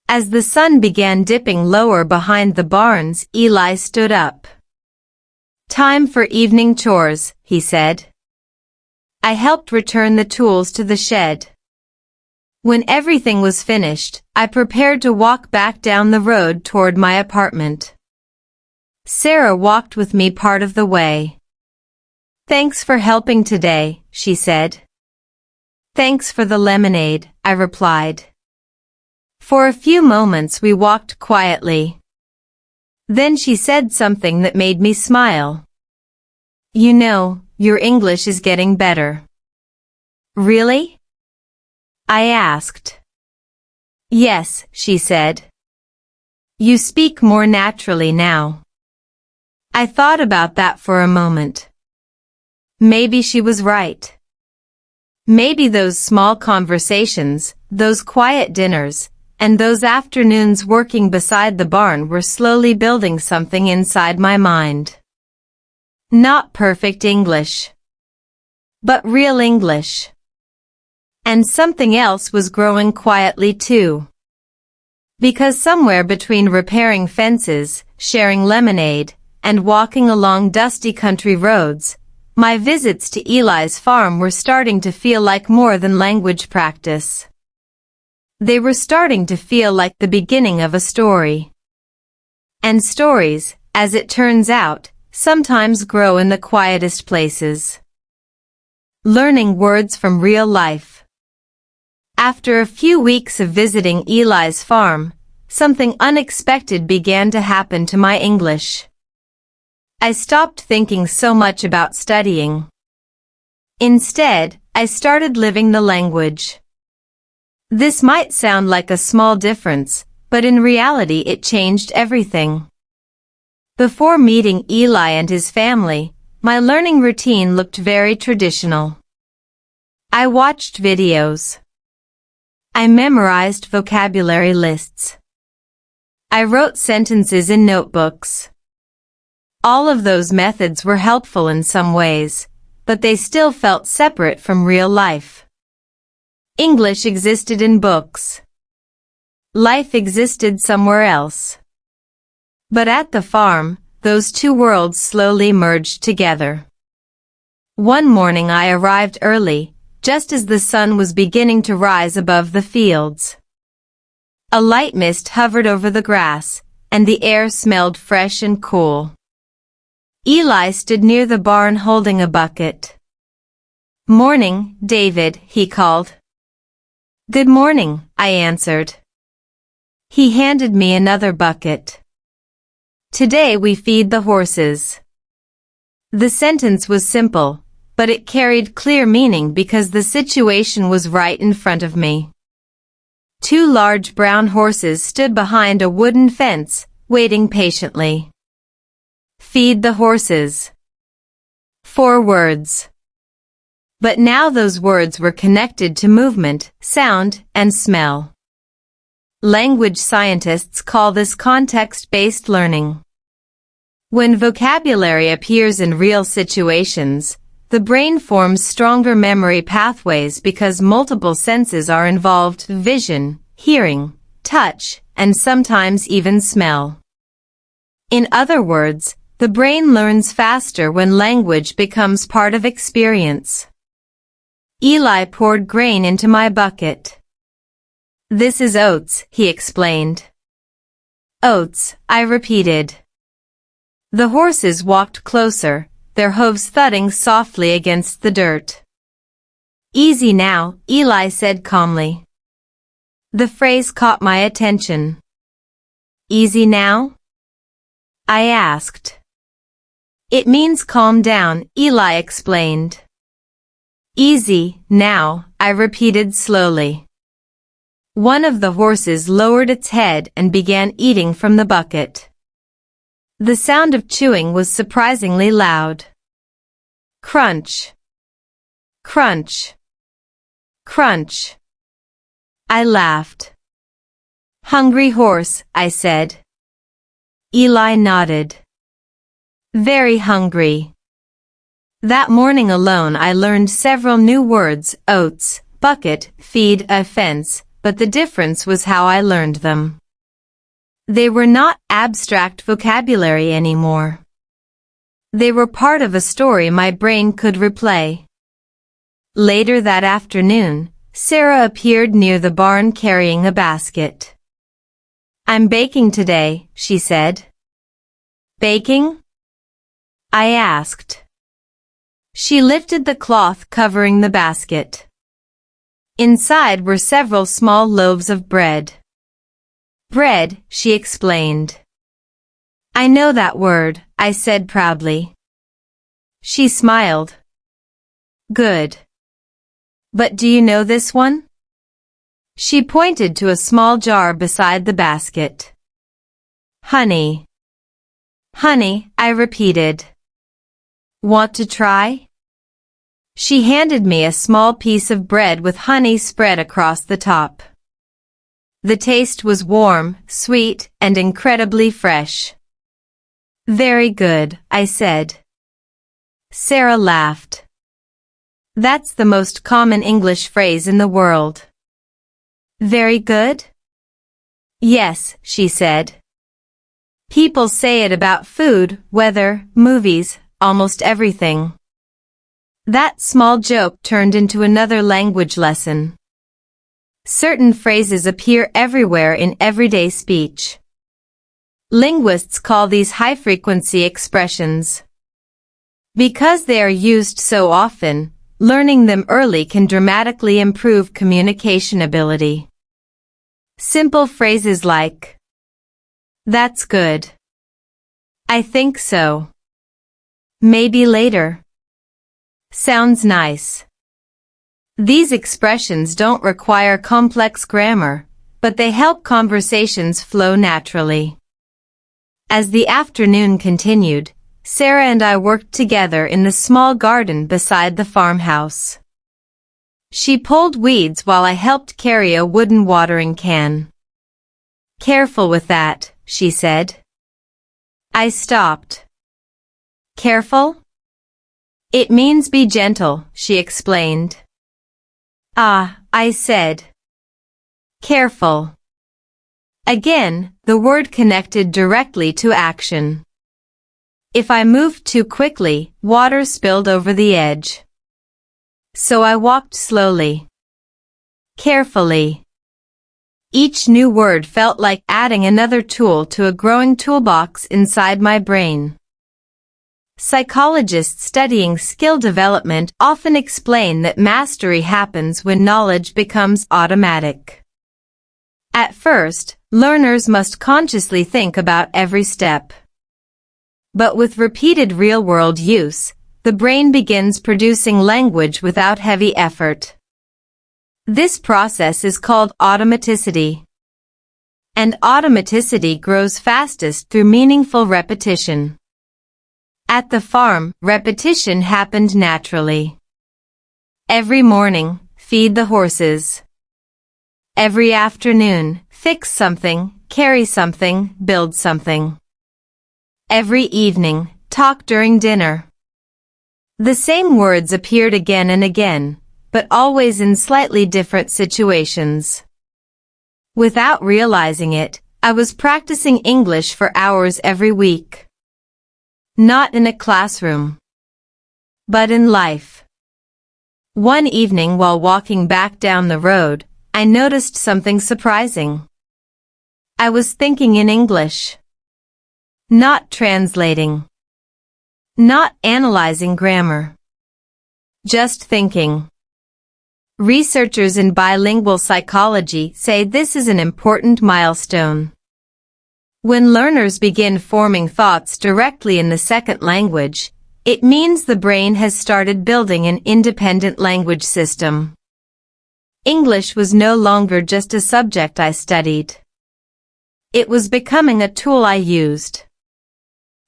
As the sun began dipping lower behind the barns, Eli stood up. "Time for evening chores," he said. I helped return the tools to the shed. When everything was finished, I prepared to walk back down the road toward my apartment. Sarah walked with me part of the way. "Thanks for helping today," she said. "Thanks for the lemonade," I replied. For a few moments we walked quietly. Then she said something that made me smile. "You know, your English is getting better." "Really?" I asked. "Yes," she said. "You speak more naturally now." I thought about that for a moment. Maybe she was right. Maybe those small conversations, those quiet dinners, and those afternoons working beside the barn were slowly building something inside my mind. Not perfect English, but real English. And something else was growing quietly too. Because somewhere between repairing fences, sharing lemonade, and walking along dusty country roads, my visits to Eli's farm were starting to feel like more than language practice. They were starting to feel like the beginning of a story. And stories, as it turns out, sometimes grow in the quietest places. Learning words from real life. After a few weeks of visiting Eli's farm, something unexpected began to happen to my English. I stopped thinking so much about studying. Instead, I started living the language. This might sound like a small difference, but in reality it changed everything. Before meeting Eli and his family, my learning routine looked very traditional. I watched videos. I memorized vocabulary lists. I wrote sentences in notebooks. All of those methods were helpful in some ways, but they still felt separate from real life. English existed in books. Life existed somewhere else. But at the farm, those two worlds slowly merged together. One morning I arrived early, just as the sun was beginning to rise above the fields. A light mist hovered over the grass, and the air smelled fresh and cool. Eli stood near the barn holding a bucket. "Morning, David," he called. "Good morning," I answered. He handed me another bucket. "Today we feed the horses." The sentence was simple, but it carried clear meaning because the situation was right in front of me. Two large brown horses stood behind a wooden fence, waiting patiently. Feed the horses. 4 words. But now those words were connected to movement, sound, and smell. Language scientists call this context-based learning. When vocabulary appears in real situations, the brain forms stronger memory pathways because multiple senses are involved: vision, hearing, touch, and sometimes even smell. In other words, the brain learns faster when language becomes part of experience. Eli poured grain into my bucket. "This is oats," he explained. "Oats," I repeated. The horses walked closer, their hooves thudding softly against the dirt. "Easy now," Eli said calmly. The phrase caught my attention. "Easy now?" I asked. "It means calm down," Eli explained. "Easy, now," I repeated slowly. One of the horses lowered its head and began eating from the bucket. The sound of chewing was surprisingly loud. Crunch. Crunch. Crunch. I laughed. "Hungry horse," I said. Eli nodded. "Very hungry." That morning alone I learned several new words: oats, bucket, feed, a fence, but the difference was how I learned them. They were not abstract vocabulary anymore. They were part of a story my brain could replay. Later that afternoon, Sarah appeared near the barn carrying a basket. "I'm baking today," she said. "Baking?" I asked. She lifted the cloth covering the basket. Inside were several small loaves of bread. "Bread," she explained. "I know that word," I said proudly. She smiled. "Good. But do you know this one?" She pointed to a small jar beside the basket. "Honey." "Honey," I repeated. "Want to try?" She handed me a small piece of bread with honey spread across the top. The taste was warm, sweet, and incredibly fresh. "Very good," I said. Sarah laughed. "That's the most common English phrase in the world." "Very good?" "Yes," she said. "People say it about food, weather, movies, almost everything." That small joke turned into another language lesson. Certain phrases appear everywhere in everyday speech. Linguists call these high-frequency expressions. Because they are used so often, learning them early can dramatically improve communication ability. Simple phrases like, "That's good." "I think so." "Maybe later." "Sounds nice." These expressions don't require complex grammar, but they help conversations flow naturally. As the afternoon continued, Sarah and I worked together in the small garden beside the farmhouse. She pulled weeds while I helped carry a wooden watering can. "Careful with that," she said. I stopped. "Careful?" "It means be gentle," she explained. "Ah," I said. "Careful." Again, the word connected directly to action. If I moved too quickly, water spilled over the edge. So I walked slowly. Carefully. Each new word felt like adding another tool to a growing toolbox inside my brain. Psychologists studying skill development often explain that mastery happens when knowledge becomes automatic. At first, learners must consciously think about every step. But with repeated real-world use, the brain begins producing language without heavy effort. This process is called automaticity. And automaticity grows fastest through meaningful repetition. At the farm, repetition happened naturally. Every morning, feed the horses. Every afternoon, fix something, carry something, build something. Every evening, talk during dinner. The same words appeared again and again, but always in slightly different situations. Without realizing it, I was practicing English for hours every week. Not in a classroom, but in life. One evening while walking back down the road, I noticed something surprising. I was thinking in English. Not translating. Not analyzing grammar. Just thinking. Researchers in bilingual psychology say this is an important milestone. When learners begin forming thoughts directly in the second language, it means the brain has started building an independent language system. English was no longer just a subject I studied. It was becoming a tool I used.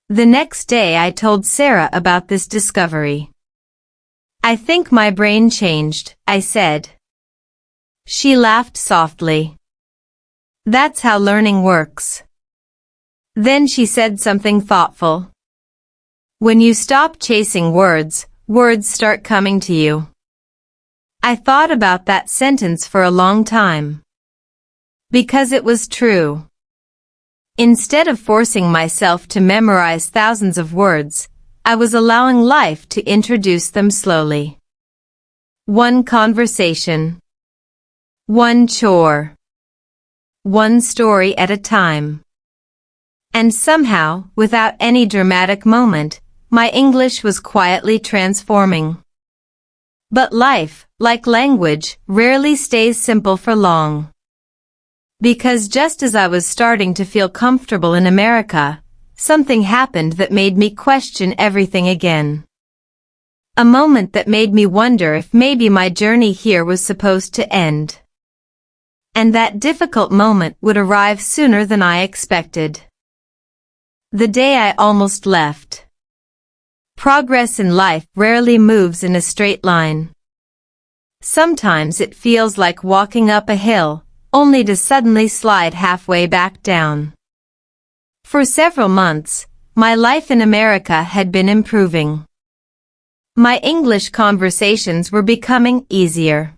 The next day I told Sarah about this discovery. "I think my brain changed," I said. She laughed softly. "That's how learning works." Then she said something thoughtful. "When you stop chasing words, words start coming to you." I thought about that sentence for a long time. Because it was true. Instead of forcing myself to memorize thousands of words, I was allowing life to introduce them slowly. One conversation. One chore. One story at a time. And somehow, without any dramatic moment, my English was quietly transforming. But life, like language, rarely stays simple for long. Because just as I was starting to feel comfortable in America, something happened that made me question everything again. A moment that made me wonder if maybe my journey here was supposed to end. And that difficult moment would arrive sooner than I expected. The day I almost left. Progress in life rarely moves in a straight line. Sometimes it feels like walking up a hill, only to suddenly slide halfway back down. For several months, my life in America had been improving. My English conversations were becoming easier.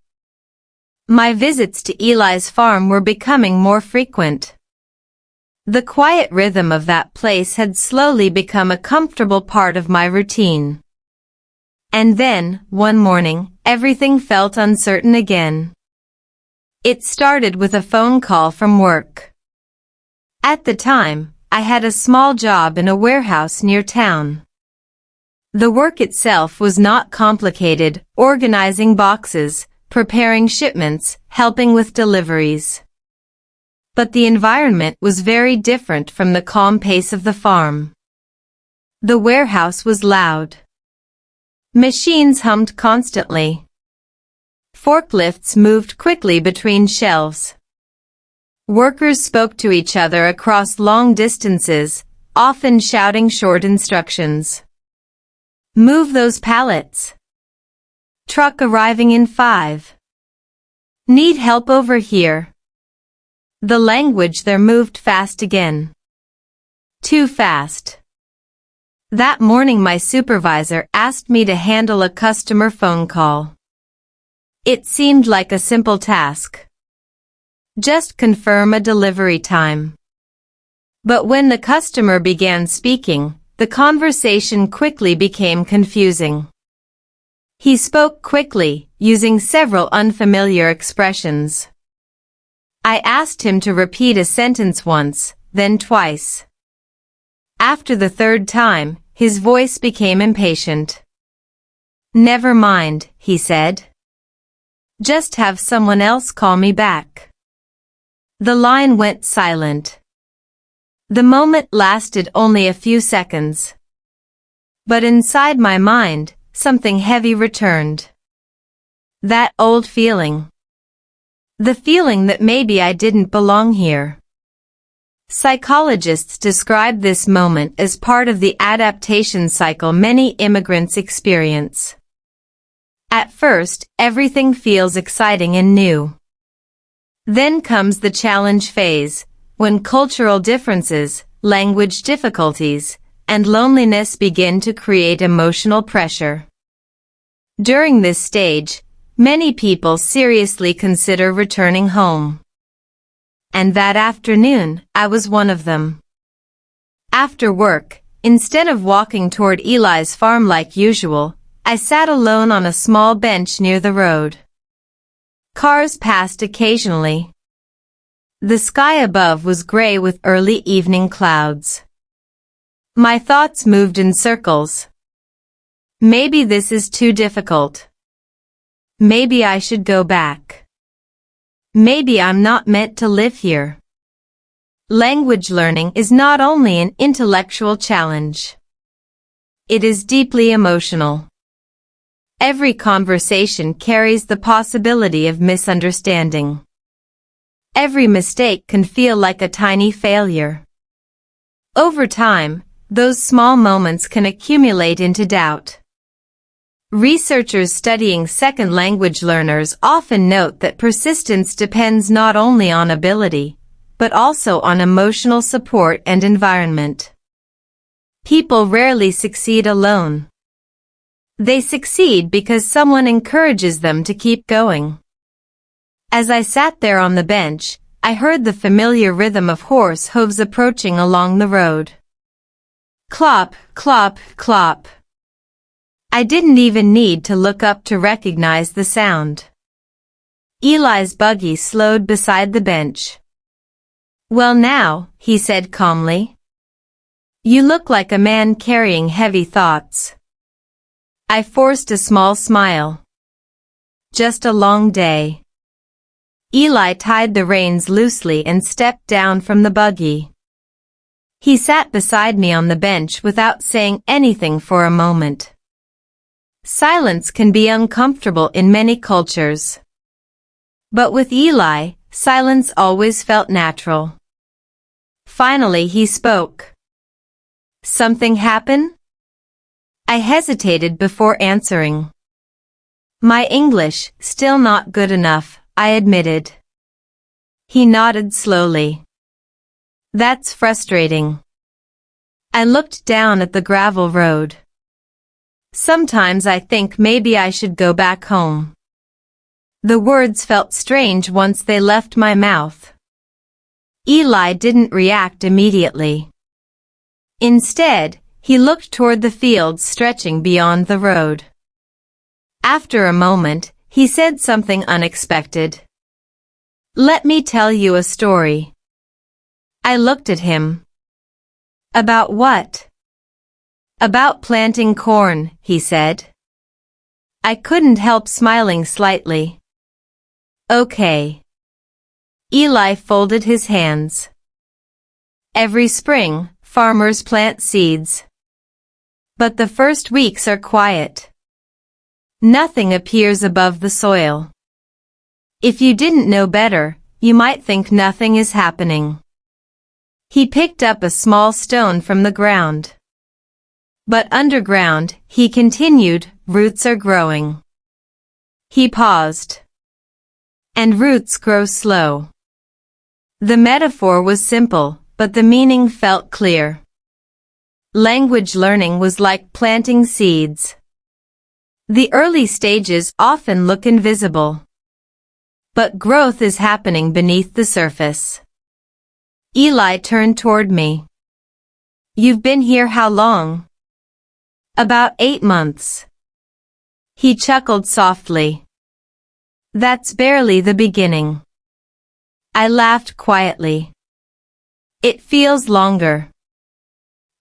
My visits to Eli's farm were becoming more frequent. The quiet rhythm of that place had slowly become a comfortable part of my routine. And then, one morning, everything felt uncertain again. It started with a phone call from work. At the time, I had a small job in a warehouse near town. The work itself was not complicated, organizing boxes, preparing shipments, helping with deliveries. But the environment was very different from the calm pace of the farm. The warehouse was loud. Machines hummed constantly. Forklifts moved quickly between shelves. Workers spoke to each other across long distances, often shouting short instructions. Move those pallets. Truck arriving in 5. Need help over here. The language there moved fast again. Too fast. That morning my supervisor asked me to handle a customer phone call. It seemed like a simple task. Just confirm a delivery time. But when the customer began speaking, the conversation quickly became confusing. He spoke quickly, using several unfamiliar expressions. I asked him to repeat a sentence once, then twice. After the third time, his voice became impatient. Never mind, he said. Just have someone else call me back. The line went silent. The moment lasted only a few seconds. But inside my mind, something heavy returned. That old feeling. The feeling that maybe I didn't belong here. Psychologists describe this moment as part of the adaptation cycle many immigrants experience. At first, everything feels exciting and new. Then comes the challenge phase, when cultural differences, language difficulties, and loneliness begin to create emotional pressure. During this stage, many people seriously consider returning home. And that afternoon, I was one of them. After work, instead of walking toward Eli's farm like usual, I sat alone on a small bench near the road. Cars passed occasionally. The sky above was gray with early evening clouds. My thoughts moved in circles. Maybe this is too difficult. Maybe I should go back. Maybe I'm not meant to live here. Language learning is not only an intellectual challenge. It is deeply emotional. Every conversation carries the possibility of misunderstanding. Every mistake can feel like a tiny failure. Over time, those small moments can accumulate into doubt. Researchers studying second language learners often note that persistence depends not only on ability, but also on emotional support and environment. People rarely succeed alone. They succeed because someone encourages them to keep going. As I sat there on the bench, I heard the familiar rhythm of horse hooves approaching along the road. Clop, clop, clop. I didn't even need to look up to recognize the sound. Eli's buggy slowed beside the bench. "Well now," he said calmly. "You look like a man carrying heavy thoughts." I forced a small smile. "Just a long day." Eli tied the reins loosely and stepped down from the buggy. He sat beside me on the bench without saying anything for a moment. Silence can be uncomfortable in many cultures. But with Eli, silence always felt natural. Finally he spoke. "Something happen?" I hesitated before answering. "My English, still not good enough," I admitted. He nodded slowly. "That's frustrating." I looked down at the gravel road. "Sometimes I think maybe I should go back home." The words felt strange once they left my mouth. Eli didn't react immediately. Instead, he looked toward the fields stretching beyond the road. After a moment, he said something unexpected. "Let me tell you a story." I looked at him. "About what?" "About planting corn," he said. I couldn't help smiling slightly. "Okay." Eli folded his hands. "Every spring, farmers plant seeds. But the first weeks are quiet. Nothing appears above the soil. If you didn't know better, you might think nothing is happening." He picked up a small stone from the ground. "But underground," he continued, "roots are growing." He paused. "And roots grow slow." The metaphor was simple, but the meaning felt clear. Language learning was like planting seeds. The early stages often look invisible. But growth is happening beneath the surface. Eli turned toward me. "You've been here how long?" "About 8 months." He chuckled softly. "That's barely the beginning." I laughed quietly. "It feels longer."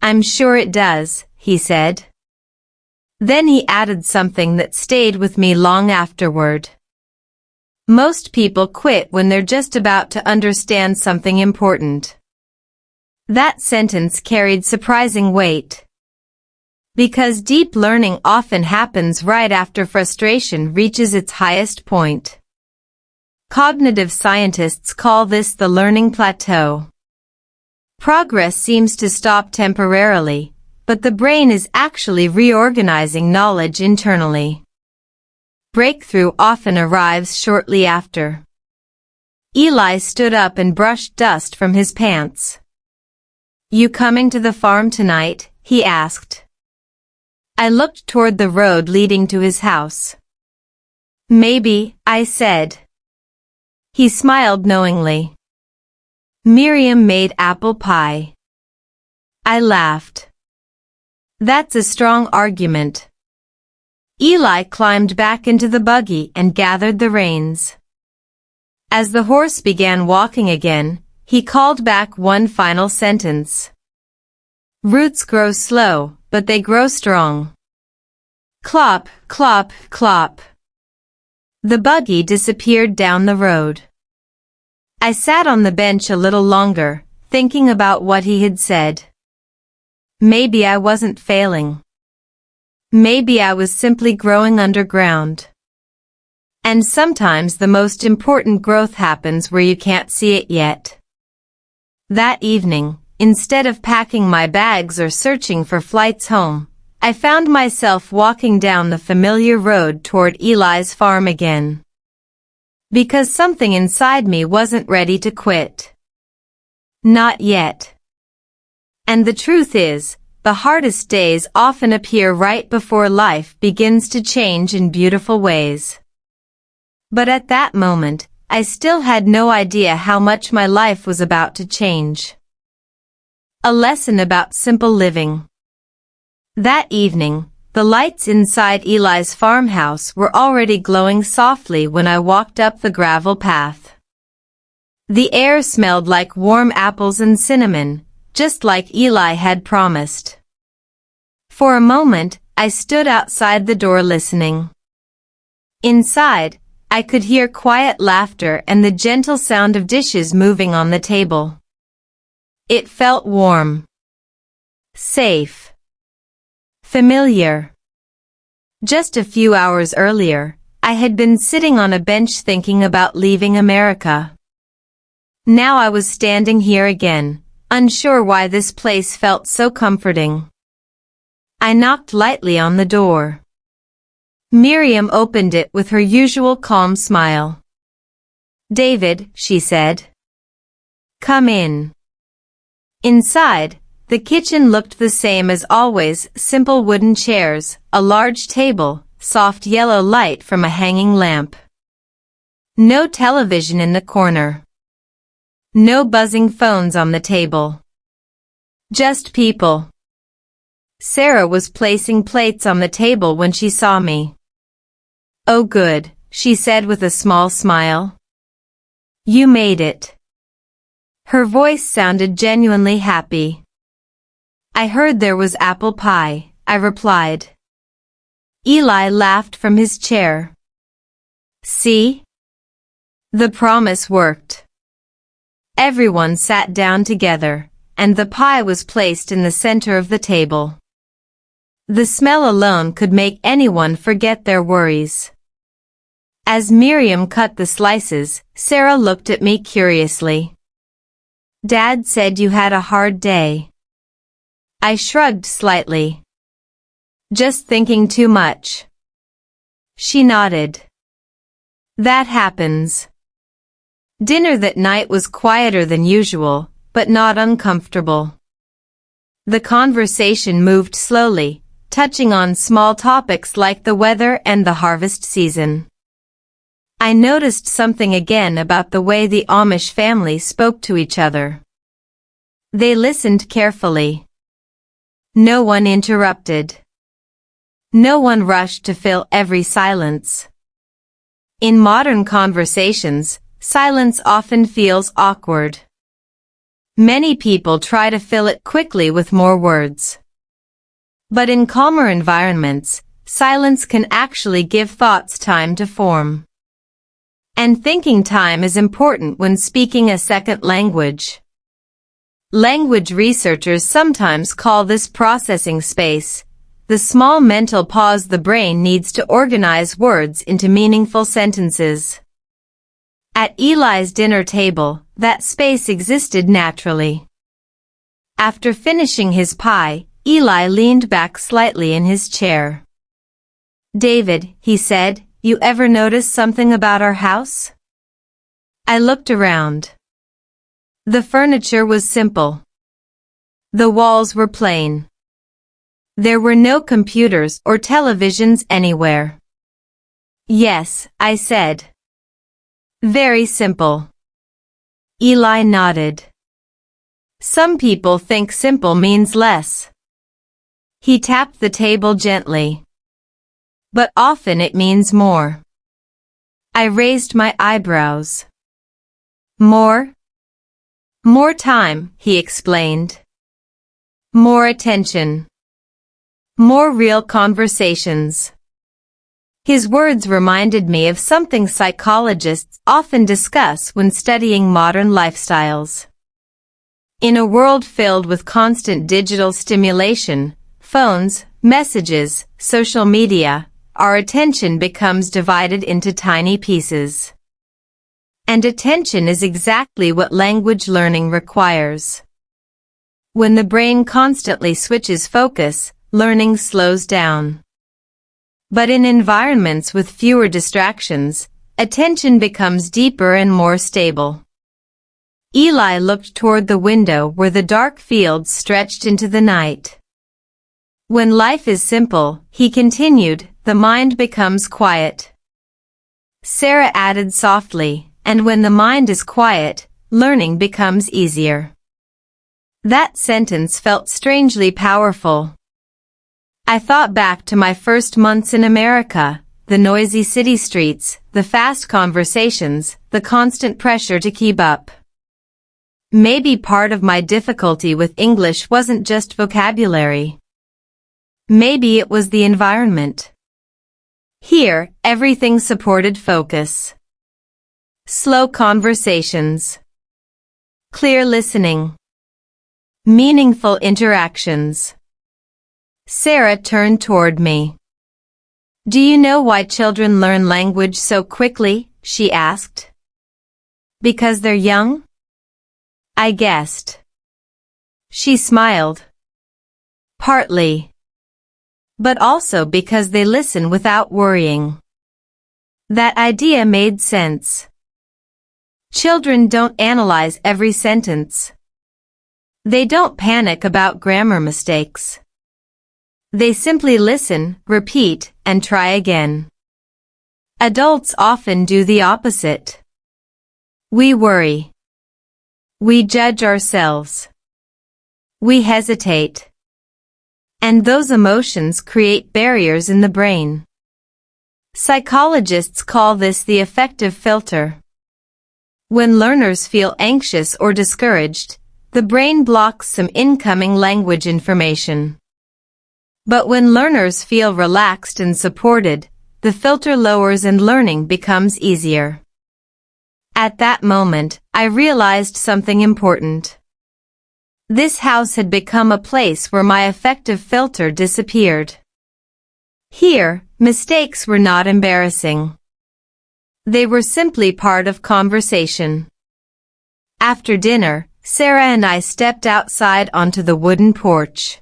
"I'm sure it does," he said. Then he added something that stayed with me long afterward. "Most people quit when they're just about to understand something important." That sentence carried surprising weight. Because deep learning often happens right after frustration reaches its highest point. Cognitive scientists call this the learning plateau. Progress seems to stop temporarily, but the brain is actually reorganizing knowledge internally. Breakthrough often arrives shortly after. Eli stood up and brushed dust from his pants. "You coming to the farm tonight?" he asked. I looked toward the road leading to his house. "Maybe," I said. He smiled knowingly. "Miriam made apple pie." I laughed. "That's a strong argument." Eli climbed back into the buggy and gathered the reins. As the horse began walking again, he called back one final sentence. "Roots grow slow, but they grow strong." Clop, clop, clop. The buggy disappeared down the road. I sat on the bench a little longer, thinking about what he had said. Maybe I wasn't failing. Maybe I was simply growing underground. And sometimes the most important growth happens where you can't see it yet. That evening, instead of packing my bags or searching for flights home, I found myself walking down the familiar road toward Eli's farm again. Because something inside me wasn't ready to quit. Not yet. And the truth is, the hardest days often appear right before life begins to change in beautiful ways. But at that moment, I still had no idea how much my life was about to change. A lesson about simple living. That evening, the lights inside Eli's farmhouse were already glowing softly when I walked up the gravel path. The air smelled like warm apples and cinnamon, just like Eli had promised. For a moment, I stood outside the door listening. Inside, I could hear quiet laughter and the gentle sound of dishes moving on the table. It felt warm, safe, familiar. Just a few hours earlier, I had been sitting on a bench thinking about leaving America. Now I was standing here again, unsure why this place felt so comforting. I knocked lightly on the door. Miriam opened it with her usual calm smile. "David," she said. "Come in." Inside, the kitchen looked the same as always, simple wooden chairs, a large table, soft yellow light from a hanging lamp. No television in the corner. No buzzing phones on the table. Just people. Sarah was placing plates on the table when she saw me. "Oh good," she said with a small smile. "You made it." Her voice sounded genuinely happy. "I heard there was apple pie," I replied. Eli laughed from his chair. "See? The promise worked." Everyone sat down together, and the pie was placed in the center of the table. The smell alone could make anyone forget their worries. As Miriam cut the slices, Sarah looked at me curiously. "Dad said you had a hard day." I shrugged slightly. "Just thinking too much." She nodded. "That happens." Dinner that night was quieter than usual, but not uncomfortable. The conversation moved slowly, touching on small topics like the weather and the harvest season. I noticed something again about the way the Amish family spoke to each other. They listened carefully. No one interrupted. No one rushed to fill every silence. In modern conversations, silence often feels awkward. Many people try to fill it quickly with more words. But in calmer environments, silence can actually give thoughts time to form. And thinking time is important when speaking a second language. Language researchers sometimes call this processing space, the small mental pause the brain needs to organize words into meaningful sentences. At Eli's dinner table, that space existed naturally. After finishing his pie, Eli leaned back slightly in his chair. "David," he said, "you ever notice something about our house?" I looked around. The furniture was simple. The walls were plain. There were no computers or televisions anywhere. "Yes," I said. "Very simple." Eli nodded. "Some people think simple means less." He tapped the table gently. "But often it means more." I raised my eyebrows. "More?" "More time," he explained. "More attention. More real conversations." His words reminded me of something psychologists often discuss when studying modern lifestyles. In a world filled with constant digital stimulation, phones, messages, social media, our attention becomes divided into tiny pieces. And attention is exactly what language learning requires. When the brain constantly switches focus, learning slows down. But in environments with fewer distractions, attention becomes deeper and more stable. Eli looked toward the window where the dark fields stretched into the night. When life is simple, he continued, the mind becomes quiet. Sarah added softly, and when the mind is quiet, learning becomes easier. That sentence felt strangely powerful. I thought back to my first months in America, the noisy city streets, the fast conversations, the constant pressure to keep up. Maybe part of my difficulty with English wasn't just vocabulary. Maybe it was the environment. Here, everything supported focus. Slow conversations. Clear listening. Meaningful interactions. Sarah turned toward me. Do you know why children learn language so quickly? She asked. Because they're young? I guessed. She smiled. Partly. But also because they listen without worrying. That idea made sense. Children don't analyze every sentence. They don't panic about grammar mistakes. They simply listen, repeat, and try again. Adults often do the opposite. We worry. We judge ourselves. We hesitate. And those emotions create barriers in the brain. Psychologists call this the affective filter. When learners feel anxious or discouraged, the brain blocks some incoming language information. But when learners feel relaxed and supported, the filter lowers and learning becomes easier. At that moment, I realized something important. This house had become a place where my affective filter disappeared. Here, mistakes were not embarrassing. They were simply part of conversation. After dinner, Sarah and I stepped outside onto the wooden porch.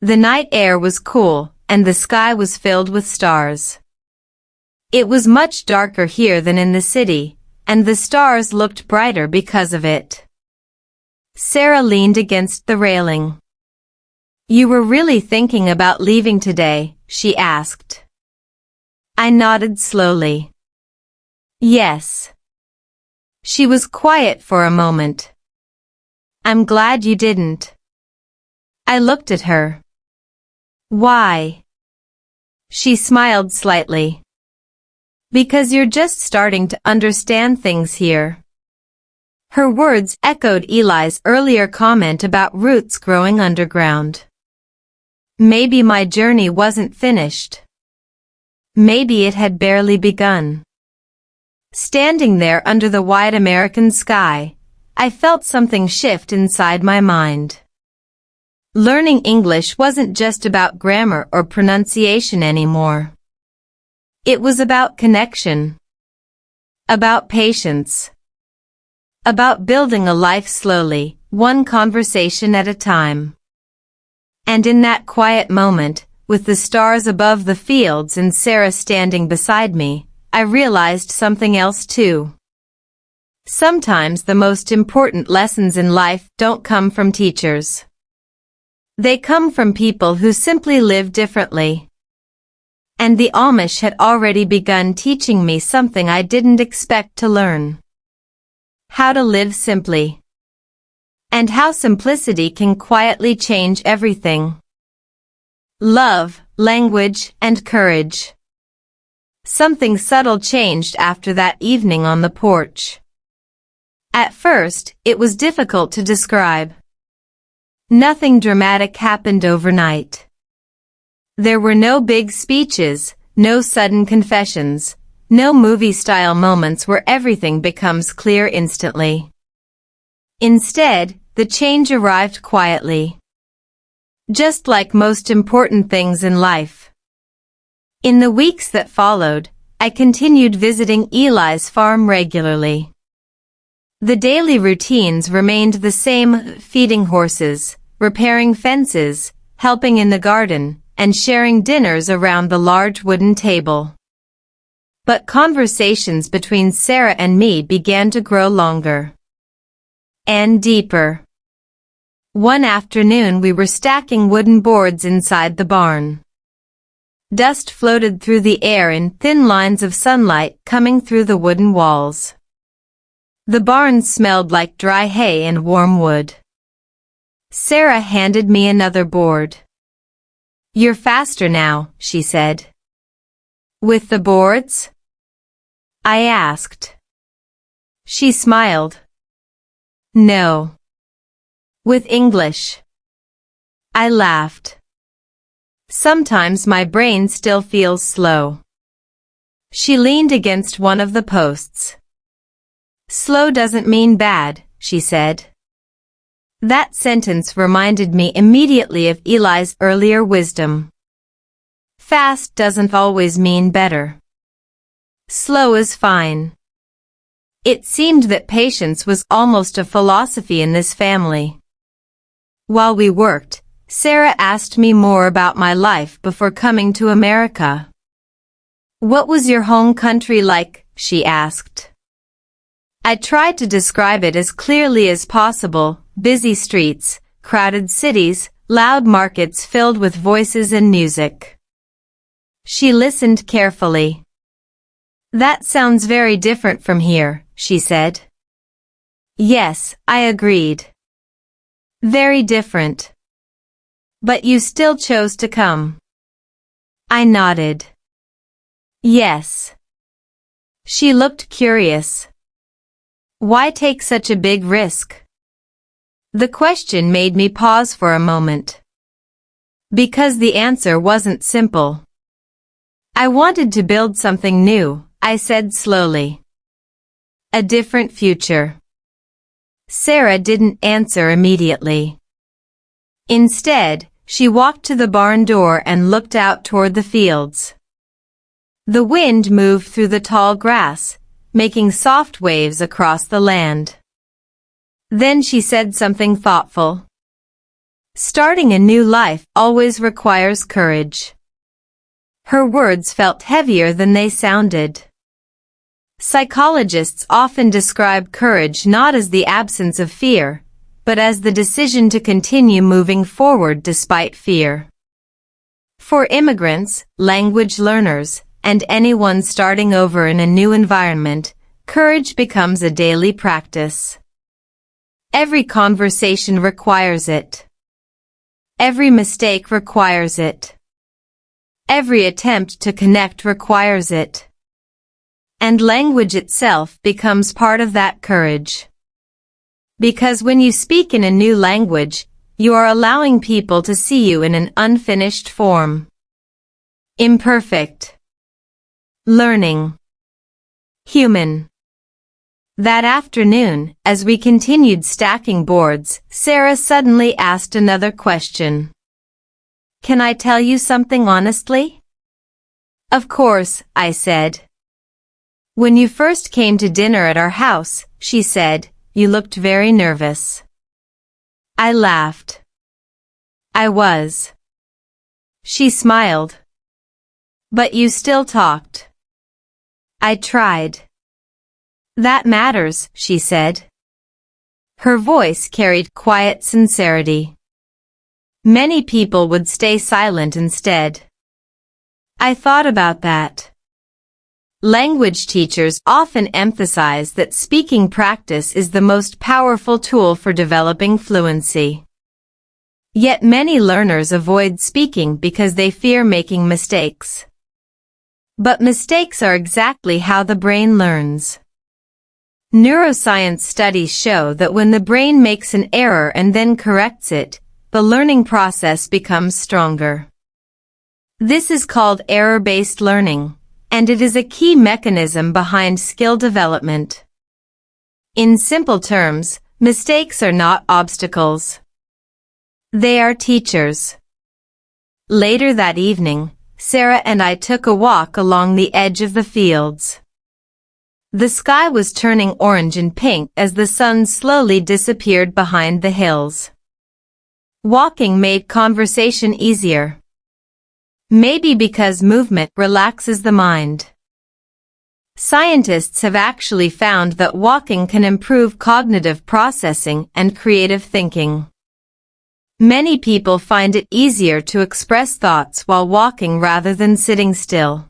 The night air was cool, and the sky was filled with stars. It was much darker here than in the city, and the stars looked brighter because of it. Sarah leaned against the railing. You were really thinking about leaving today, she asked. I nodded slowly. Yes. She was quiet for a moment. I'm glad you didn't. I looked at her. Why? She smiled slightly. Because you're just starting to understand things here. Her words echoed Eli's earlier comment about roots growing underground. Maybe my journey wasn't finished. Maybe it had barely begun. Standing there under the wide American sky, I felt something shift inside my mind. Learning English wasn't just about grammar or pronunciation anymore. It was about connection. About patience. About building a life slowly, one conversation at a time. And in that quiet moment, with the stars above the fields and Sarah standing beside me, I realized something else too. Sometimes the most important lessons in life don't come from teachers. They come from people who simply live differently. And the Amish had already begun teaching me something I didn't expect to learn. How to live simply. And how simplicity can quietly change everything. Love, language, and courage. Something subtle changed after that evening on the porch. At first, it was difficult to describe. Nothing dramatic happened overnight. There were no big speeches, no sudden confessions, no movie-style moments where everything becomes clear instantly. Instead, the change arrived quietly. Just like most important things in life. In the weeks that followed, I continued visiting Eli's farm regularly. The daily routines remained the same: feeding horses, repairing fences, helping in the garden, and sharing dinners around the large wooden table. But conversations between Sarah and me began to grow longer. And deeper. One afternoon we were stacking wooden boards inside the barn. Dust floated through the air in thin lines of sunlight coming through the wooden walls. The barn smelled like dry hay and warm wood. Sarah handed me another board. "You're faster now," she said. "With the boards?" I asked. She smiled. "No. With English." I laughed. "Sometimes my brain still feels slow." She leaned against one of the posts. "Slow doesn't mean bad," she said. That sentence reminded me immediately of Eli's earlier wisdom. Fast doesn't always mean better. Slow is fine. It seemed that patience was almost a philosophy in this family. While we worked, Sarah asked me more about my life before coming to America. "What was your home country like?" she asked. I tried to describe it as clearly as possible: busy streets, crowded cities, loud markets filled with voices and music. She listened carefully. "That sounds very different from here," she said. "Yes," I agreed. "Very different. But you still chose to come." I nodded. "Yes." She looked curious. "Why take such a big risk?" The question made me pause for a moment. Because the answer wasn't simple. "I wanted to build something new," I said slowly. "A different future." Sarah didn't answer immediately. Instead, she walked to the barn door and looked out toward the fields. The wind moved through the tall grass, making soft waves across the land. Then she said something thoughtful. "Starting a new life always requires courage." Her words felt heavier than they sounded. Psychologists often describe courage not as the absence of fear, but as the decision to continue moving forward despite fear. For immigrants, language learners, and anyone starting over in a new environment, courage becomes a daily practice. Every conversation requires it. Every mistake requires it. Every attempt to connect requires it. And language itself becomes part of that courage. Because when you speak in a new language, you are allowing people to see you in an unfinished form. Imperfect. Learning. Human. That afternoon, as we continued stacking boards, Sarah suddenly asked another question. "Can I tell you something honestly?" "Of course," I said. "When you first came to dinner at our house," she said, "you looked very nervous." I laughed. "I was." She smiled. "But you still talked." I tried. "That matters," she said. Her voice carried quiet sincerity. Many people would stay silent instead. I thought about that. Language teachers often emphasize that speaking practice is the most powerful tool for developing fluency. Yet many learners avoid speaking because they fear making mistakes. But mistakes are exactly how the brain learns. Neuroscience studies show that when the brain makes an error and then corrects it, the learning process becomes stronger. This is called error-based learning, and it is a key mechanism behind skill development. In simple terms, mistakes are not obstacles. They are teachers. Later that evening, Sarah and I took a walk along the edge of the fields. The sky was turning orange and pink as the sun slowly disappeared behind the hills. Walking made conversation easier. Maybe because movement relaxes the mind. Scientists have actually found that walking can improve cognitive processing and creative thinking. Many people find it easier to express thoughts while walking rather than sitting still.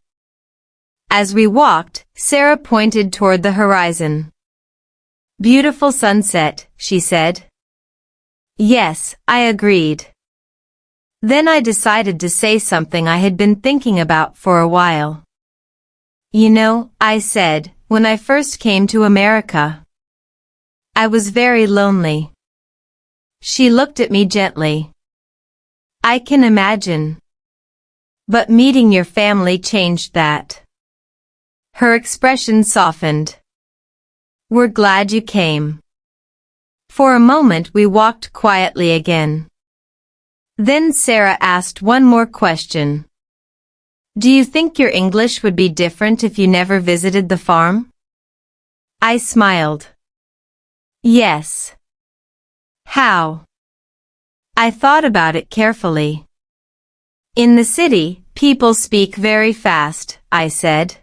As we walked, Sarah pointed toward the horizon. "Beautiful sunset," she said. "Yes," I agreed. Then I decided to say something I had been thinking about for a while. "You know," I said, "when I first came to America, I was very lonely." She looked at me gently. "I can imagine. But meeting your family changed that." Her expression softened. "We're glad you came." For a moment we walked quietly again. Then Sarah asked one more question. "Do you think your English would be different if you never visited the farm?" I smiled. "Yes." "How?" I thought about it carefully. "In the city, people speak very fast," I said.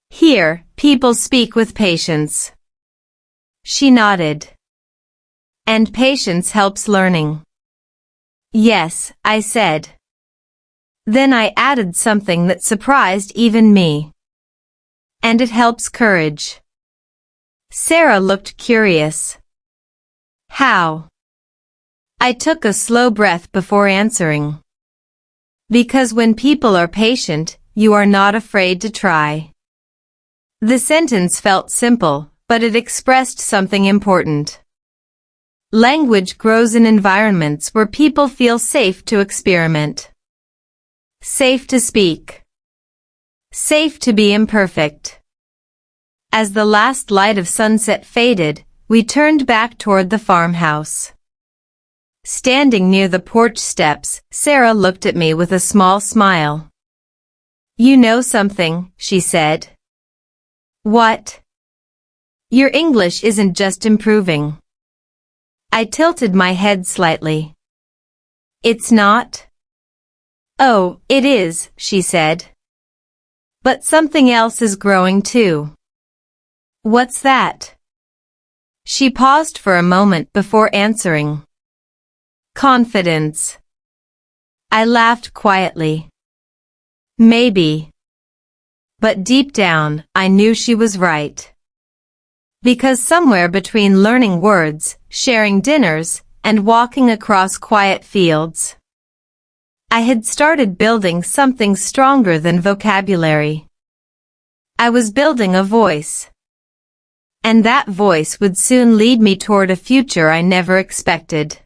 "Here, people speak with patience." She nodded. "And patience helps learning." "Yes," I said. Then I added something that surprised even me. "And it helps courage." Sarah looked curious. "How?" I took a slow breath before answering. "Because when people are patient, you are not afraid to try." The sentence felt simple, but it expressed something important. Language grows in environments where people feel safe to experiment. Safe to speak. Safe to be imperfect. As the last light of sunset faded, we turned back toward the farmhouse. Standing near the porch steps, Sarah looked at me with a small smile. "You know something," she said. "What?" "Your English isn't just improving." I tilted my head slightly. "It's not?" "Oh, it is," she said. "But something else is growing too." "What's that?" She paused for a moment before answering. "Confidence." I laughed quietly. "Maybe." But deep down, I knew she was right. Because somewhere between learning words, sharing dinners, and walking across quiet fields, I had started building something stronger than vocabulary. I was building a voice. And that voice would soon lead me toward a future I never expected.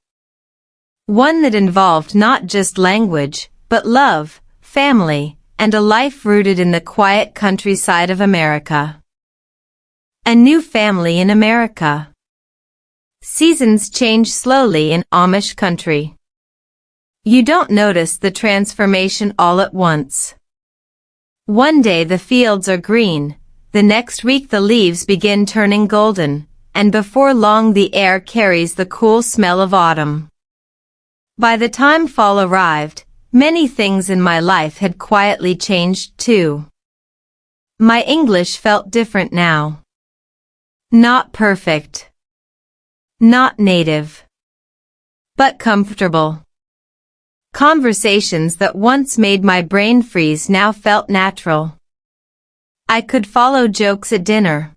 One that involved not just language, but love, family, and a life rooted in the quiet countryside of America. A new family in America. Seasons change slowly in Amish country. You don't notice the transformation all at once. One day the fields are green, the next week the leaves begin turning golden, and before long the air carries the cool smell of autumn. By the time fall arrived, many things in my life had quietly changed too. My English felt different now. Not perfect. Not native. But comfortable. Conversations that once made my brain freeze now felt natural. I could follow jokes at dinner.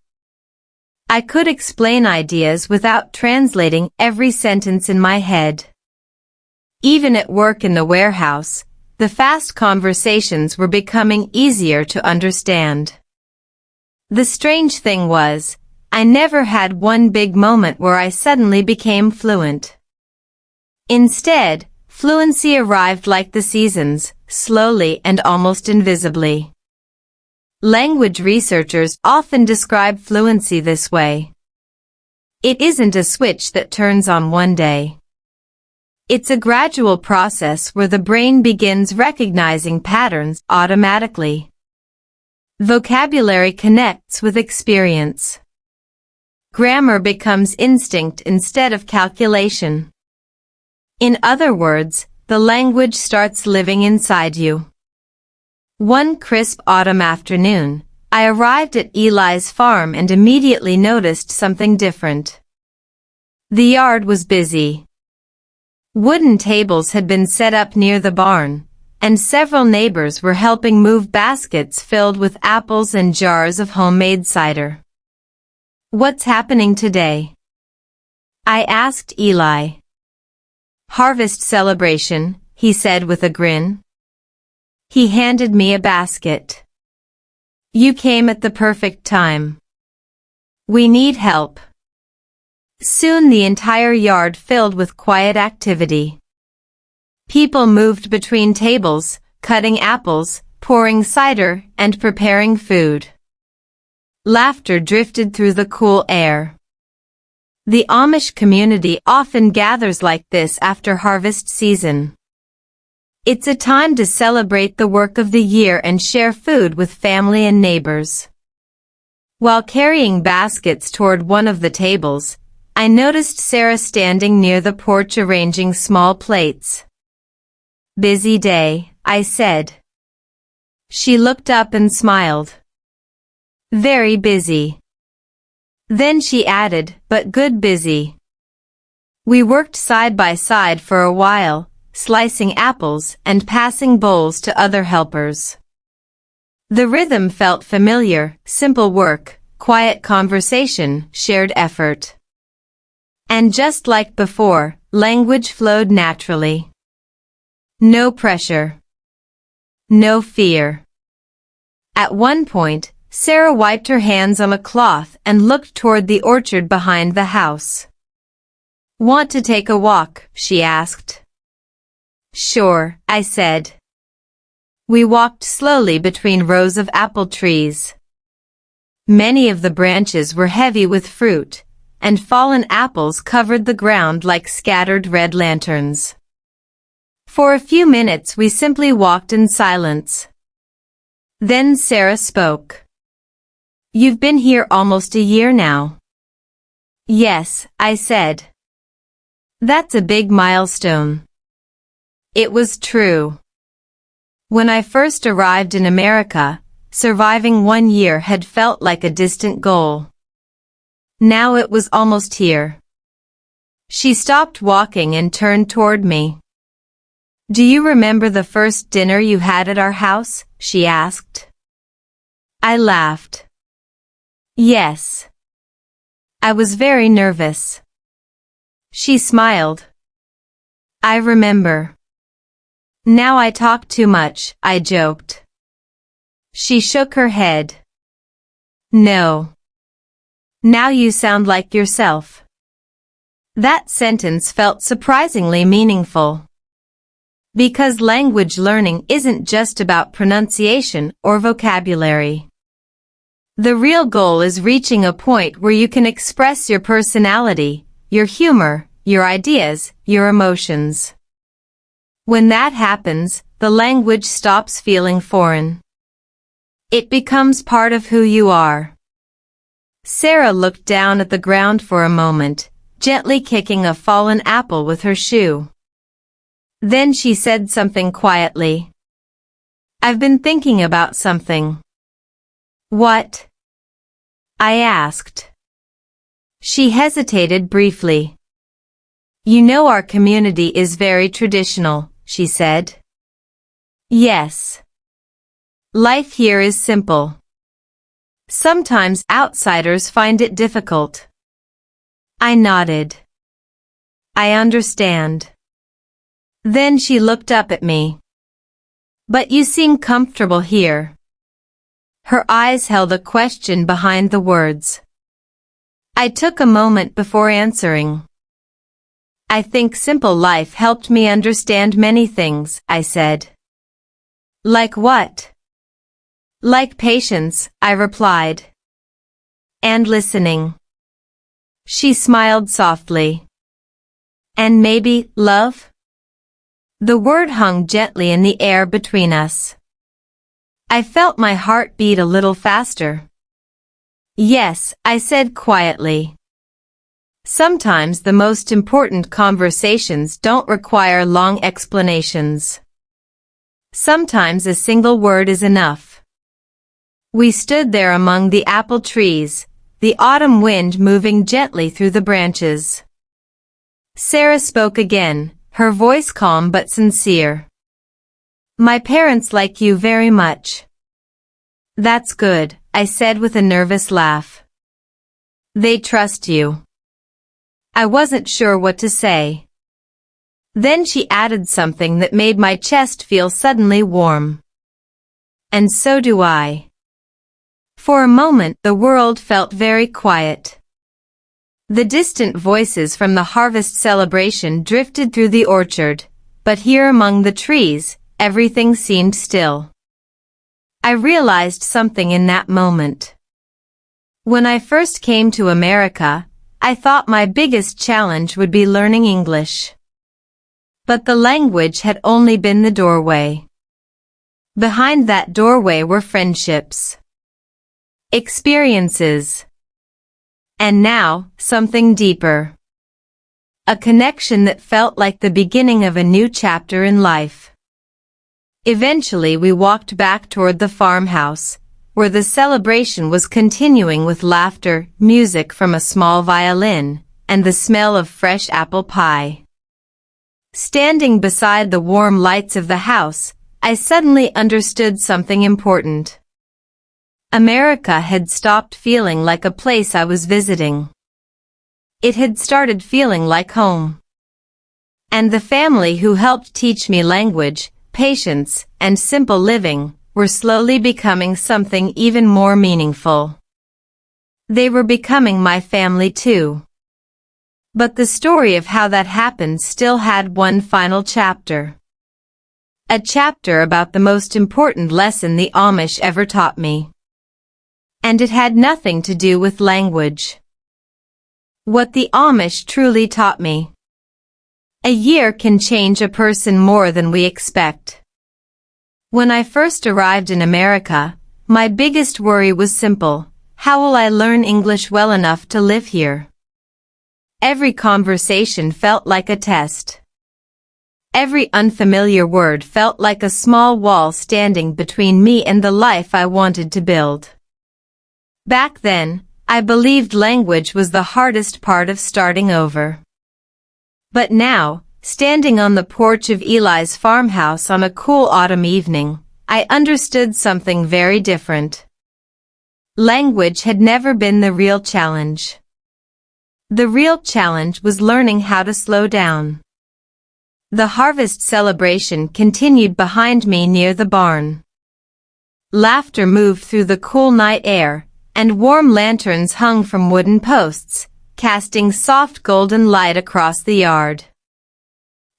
I could explain ideas without translating every sentence in my head. Even at work in the warehouse, the fast conversations were becoming easier to understand. The strange thing was, I never had one big moment where I suddenly became fluent. Instead, fluency arrived like the seasons, slowly and almost invisibly. Language researchers often describe fluency this way. It isn't a switch that turns on one day. It's a gradual process where the brain begins recognizing patterns automatically. Vocabulary connects with experience. Grammar becomes instinct instead of calculation. In other words, the language starts living inside you. One crisp autumn afternoon, I arrived at Eli's farm and immediately noticed something different. The yard was busy. Wooden tables had been set up near the barn, and several neighbors were helping move baskets filled with apples and jars of homemade cider. "What's happening today?" I asked Eli. "Harvest celebration," he said with a grin. He handed me a basket. "You came at the perfect time. We need help." Soon the entire yard filled with quiet activity. People moved between tables, cutting apples, pouring cider, and preparing food. Laughter drifted through the cool air. The Amish community often gathers like this after harvest season. It's a time to celebrate the work of the year and share food with family and neighbors. While carrying baskets toward one of the tables, I noticed Sarah standing near the porch arranging small plates. "Busy day," I said. She looked up and smiled. "Very busy." Then she added, "But good busy." We worked side by side for a while, slicing apples and passing bowls to other helpers. The rhythm felt familiar: simple work, quiet conversation, shared effort. And just like before, language flowed naturally. No pressure. No fear. At one point, Sarah wiped her hands on a cloth and looked toward the orchard behind the house. "Want to take a walk?" she asked. "Sure," I said. We walked slowly between rows of apple trees. Many of the branches were heavy with fruit, and fallen apples covered the ground like scattered red lanterns. For a few minutes we simply walked in silence. Then Sarah spoke. "You've been here almost a year now." "Yes," I said. "That's a big milestone." It was true. When I first arrived in America, surviving 1 year had felt like a distant goal. Now it was almost here. She stopped walking and turned toward me. "Do you remember the first dinner you had at our house?" she asked. I laughed. "Yes. I was very nervous." She smiled. "I remember. Now I talk too much," I joked. She shook her head. "No. Now you sound like yourself." That sentence felt surprisingly meaningful. Because language learning isn't just about pronunciation or vocabulary. The real goal is reaching a point where you can express your personality, your humor, your ideas, your emotions. When that happens, the language stops feeling foreign. It becomes part of who you are. Sarah looked down at the ground for a moment, gently kicking a fallen apple with her shoe. Then she said something quietly. "I've been thinking about something." "What?" I asked. She hesitated briefly. "You know our community is very traditional," she said. "Yes. Life here is simple. Sometimes outsiders find it difficult." I nodded. "I understand." Then she looked up at me. "But you seem comfortable here." Her eyes held a question behind the words. I took a moment before answering. "I think simple life helped me understand many things," I said. "Like what?" "Like patience," I replied. "And listening." She smiled softly. "And maybe love?" The word hung gently in the air between us. I felt my heart beat a little faster. "Yes," I said quietly. Sometimes the most important conversations don't require long explanations. Sometimes a single word is enough. We stood there among the apple trees, the autumn wind moving gently through the branches. Sarah spoke again, her voice calm but sincere. My parents like you very much. That's good, I said with a nervous laugh. They trust you. I wasn't sure what to say. Then she added something that made my chest feel suddenly warm. And so do I. For a moment the world felt very quiet. The distant voices from the harvest celebration drifted through the orchard, but here among the trees, everything seemed still. I realized something in that moment. When I first came to America, I thought my biggest challenge would be learning English. But the language had only been the doorway. Behind that doorway were friendships, experiences, and now, something deeper. A connection that felt like the beginning of a new chapter in life. Eventually we walked back toward the farmhouse, where the celebration was continuing with laughter, music from a small violin, and the smell of fresh apple pie. Standing beside the warm lights of the house, I suddenly understood something important. America had stopped feeling like a place I was visiting. It had started feeling like home. And the family who helped teach me language, patience, and simple living were slowly becoming something even more meaningful. They were becoming my family too. But the story of how that happened still had one final chapter. A chapter about the most important lesson the Amish ever taught me. And it had nothing to do with language. What the Amish truly taught me. A year can change a person more than we expect. When I first arrived in America, my biggest worry was simple. How will I learn English well enough to live here? Every conversation felt like a test. Every unfamiliar word felt like a small wall standing between me and the life I wanted to build. Back then, I believed language was the hardest part of starting over. But now, standing on the porch of Eli's farmhouse on a cool autumn evening, I understood something very different. Language had never been the real challenge. The real challenge was learning how to slow down. The harvest celebration continued behind me near the barn. Laughter moved through the cool night air, and warm lanterns hung from wooden posts, casting soft golden light across the yard.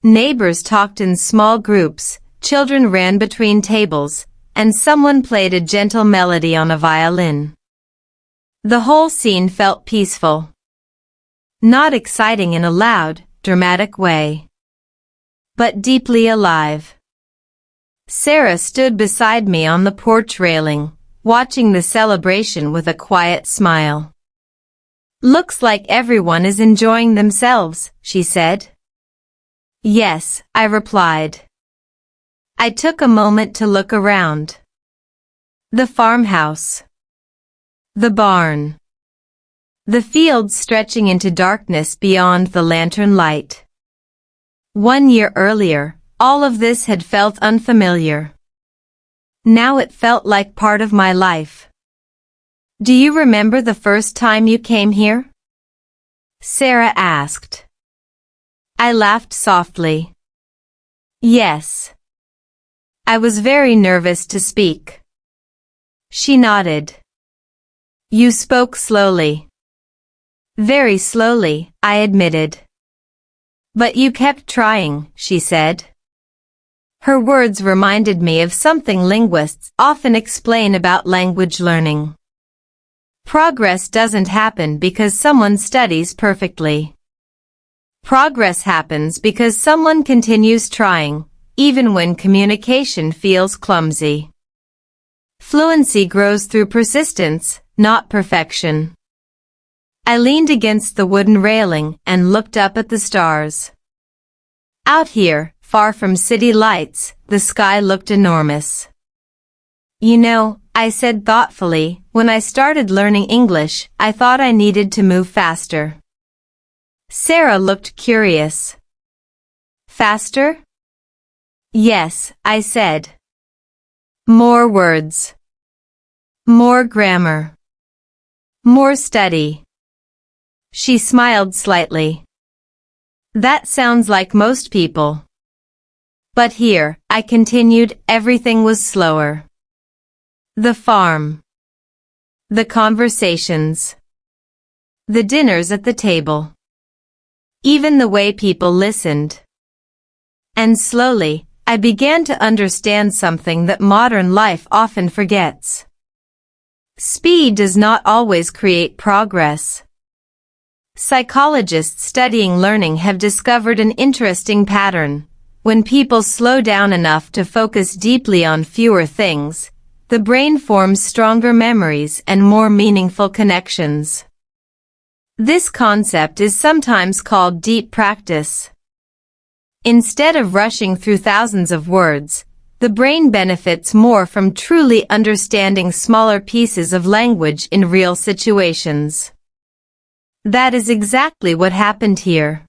Neighbors talked in small groups, children ran between tables, and someone played a gentle melody on a violin. The whole scene felt peaceful. Not exciting in a loud, dramatic way, but deeply alive. Sarah stood beside me on the porch railing, watching the celebration with a quiet smile. Looks like everyone is enjoying themselves, she said. Yes, I replied. I took a moment to look around. The farmhouse. The barn. The fields stretching into darkness beyond the lantern light. 1 year earlier, all of this had felt unfamiliar. Now it felt like part of my life. Do you remember the first time you came here? Sarah asked. I laughed softly. Yes. I was very nervous to speak. She nodded. You spoke slowly. Very slowly, I admitted. But you kept trying, she said. Her words reminded me of something linguists often explain about language learning. Progress doesn't happen because someone studies perfectly. Progress happens because someone continues trying, even when communication feels clumsy. Fluency grows through persistence, not perfection. I leaned against the wooden railing and looked up at the stars. Out here, far from city lights, the sky looked enormous. You know, I said thoughtfully, when I started learning English, I thought I needed to move faster. Sarah looked curious. Faster? Yes, I said. More words. More grammar. More study. She smiled slightly. That sounds like most people. But here, I continued, everything was slower. The farm. The conversations. The dinners at the table. Even the way people listened. And slowly, I began to understand something that modern life often forgets. Speed does not always create progress. Psychologists studying learning have discovered an interesting pattern. When people slow down enough to focus deeply on fewer things, the brain forms stronger memories and more meaningful connections. This concept is sometimes called deep practice. Instead of rushing through thousands of words, the brain benefits more from truly understanding smaller pieces of language in real situations. That is exactly what happened here.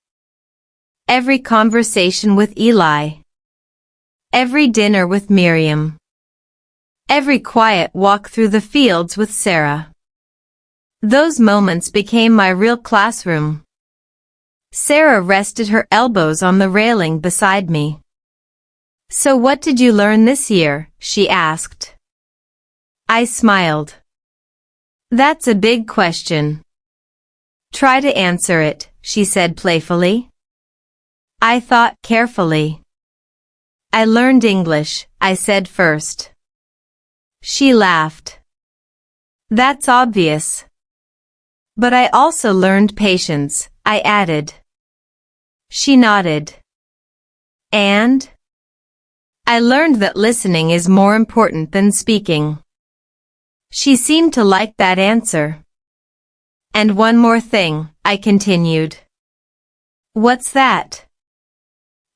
Every conversation with Eli. Every dinner with Miriam. Every quiet walk through the fields with Sarah. Those moments became my real classroom. Sarah rested her elbows on the railing beside me. So what did you learn this year? She asked. I smiled. That's a big question. Try to answer it, she said playfully. I thought carefully. I learned English, I said first. She laughed. That's obvious. But I also learned patience, I added. She nodded. And? I learned that listening is more important than speaking. She seemed to like that answer. And one more thing, I continued. What's that?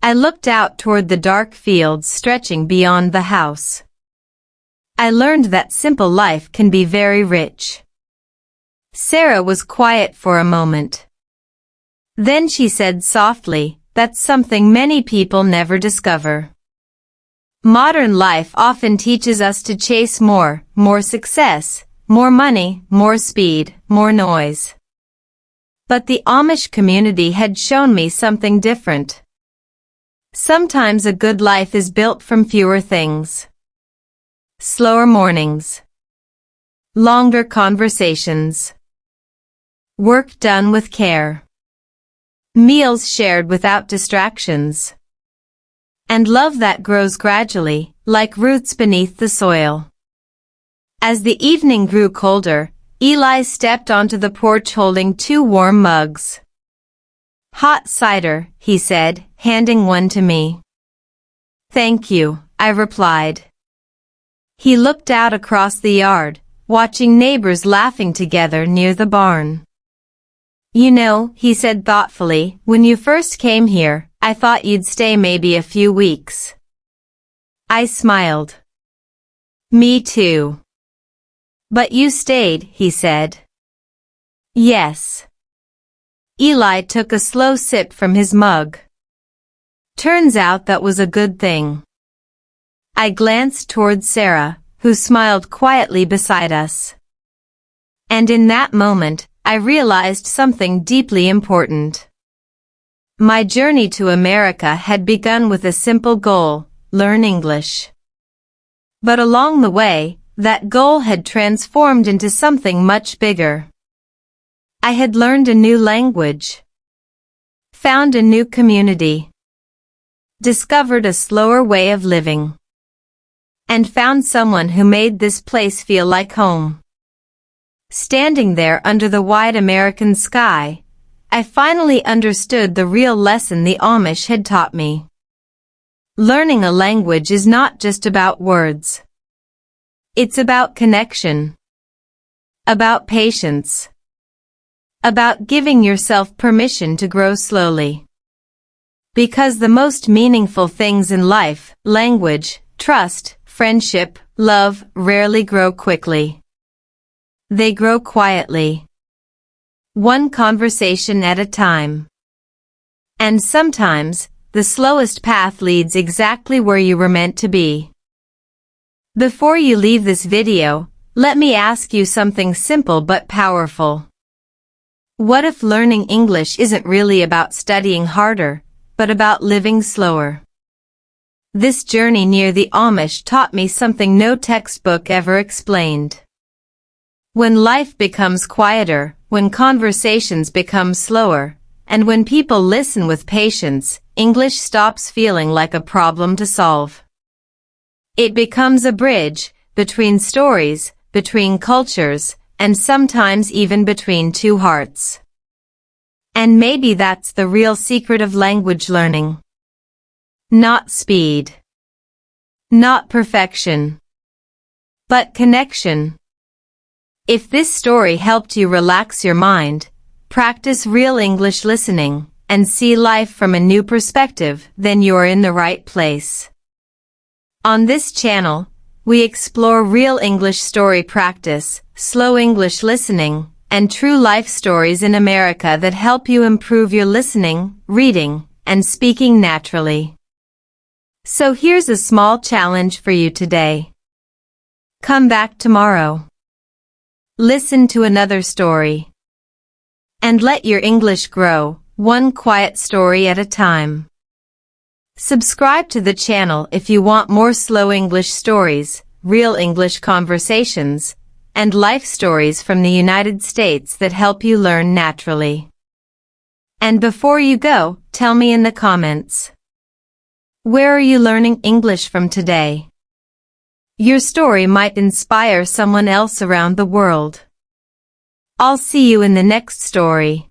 I looked out toward the dark fields stretching beyond the house. I learned that simple life can be very rich. Sarah was quiet for a moment. Then she said softly, that's something many people never discover. Modern life often teaches us to chase more success, more money, more speed, more noise. But the Amish community had shown me something different. Sometimes a good life is built from fewer things. Slower mornings. Longer conversations. Work done with care. Meals shared without distractions. And love that grows gradually, like roots beneath the soil. As the evening grew colder, Eli stepped onto the porch holding 2 warm mugs. Hot cider, he said, handing one to me. Thank you, I replied. He looked out across the yard, watching neighbors laughing together near the barn. You know, he said thoughtfully, when you first came here, I thought you'd stay maybe a few weeks. I smiled. Me too. But you stayed, he said. Yes. Eli took a slow sip from his mug. Turns out that was a good thing. I glanced toward Sarah, who smiled quietly beside us. And in that moment, I realized something deeply important. My journey to America had begun with a simple goal, learn English. But along the way, that goal had transformed into something much bigger. I had learned a new language, found a new community, discovered a slower way of living, and found someone who made this place feel like home. Standing there under the wide American sky, I finally understood the real lesson the Amish had taught me. Learning a language is not just about words. It's about connection, about patience, about giving yourself permission to grow slowly. Because the most meaningful things in life, language, trust, friendship, love, rarely grow quickly. They grow quietly. One conversation at a time. And sometimes, the slowest path leads exactly where you were meant to be. Before you leave this video, let me ask you something simple but powerful. What if learning English isn't really about studying harder, but about living slower? This journey near the Amish taught me something no textbook ever explained. When life becomes quieter, when conversations become slower, and when people listen with patience, English stops feeling like a problem to solve. It becomes a bridge between stories, between cultures, and sometimes even between two hearts. And maybe that's the real secret of language learning. Not speed. Not perfection. But connection. If this story helped you relax your mind, practice real English listening, and see life from a new perspective, then you're in the right place. On this channel, we explore real English story practice, slow English listening, and true life stories in America that help you improve your listening, reading, and speaking naturally. So here's a small challenge for you today. Come back tomorrow. Listen to another story. And let your English grow, one quiet story at a time. Subscribe to the channel if you want more slow English stories, real English conversations, and life stories from the United States that help you learn naturally. And before you go, tell me in the comments. Where are you learning English from today? Your story might inspire someone else around the world. I'll see you in the next story.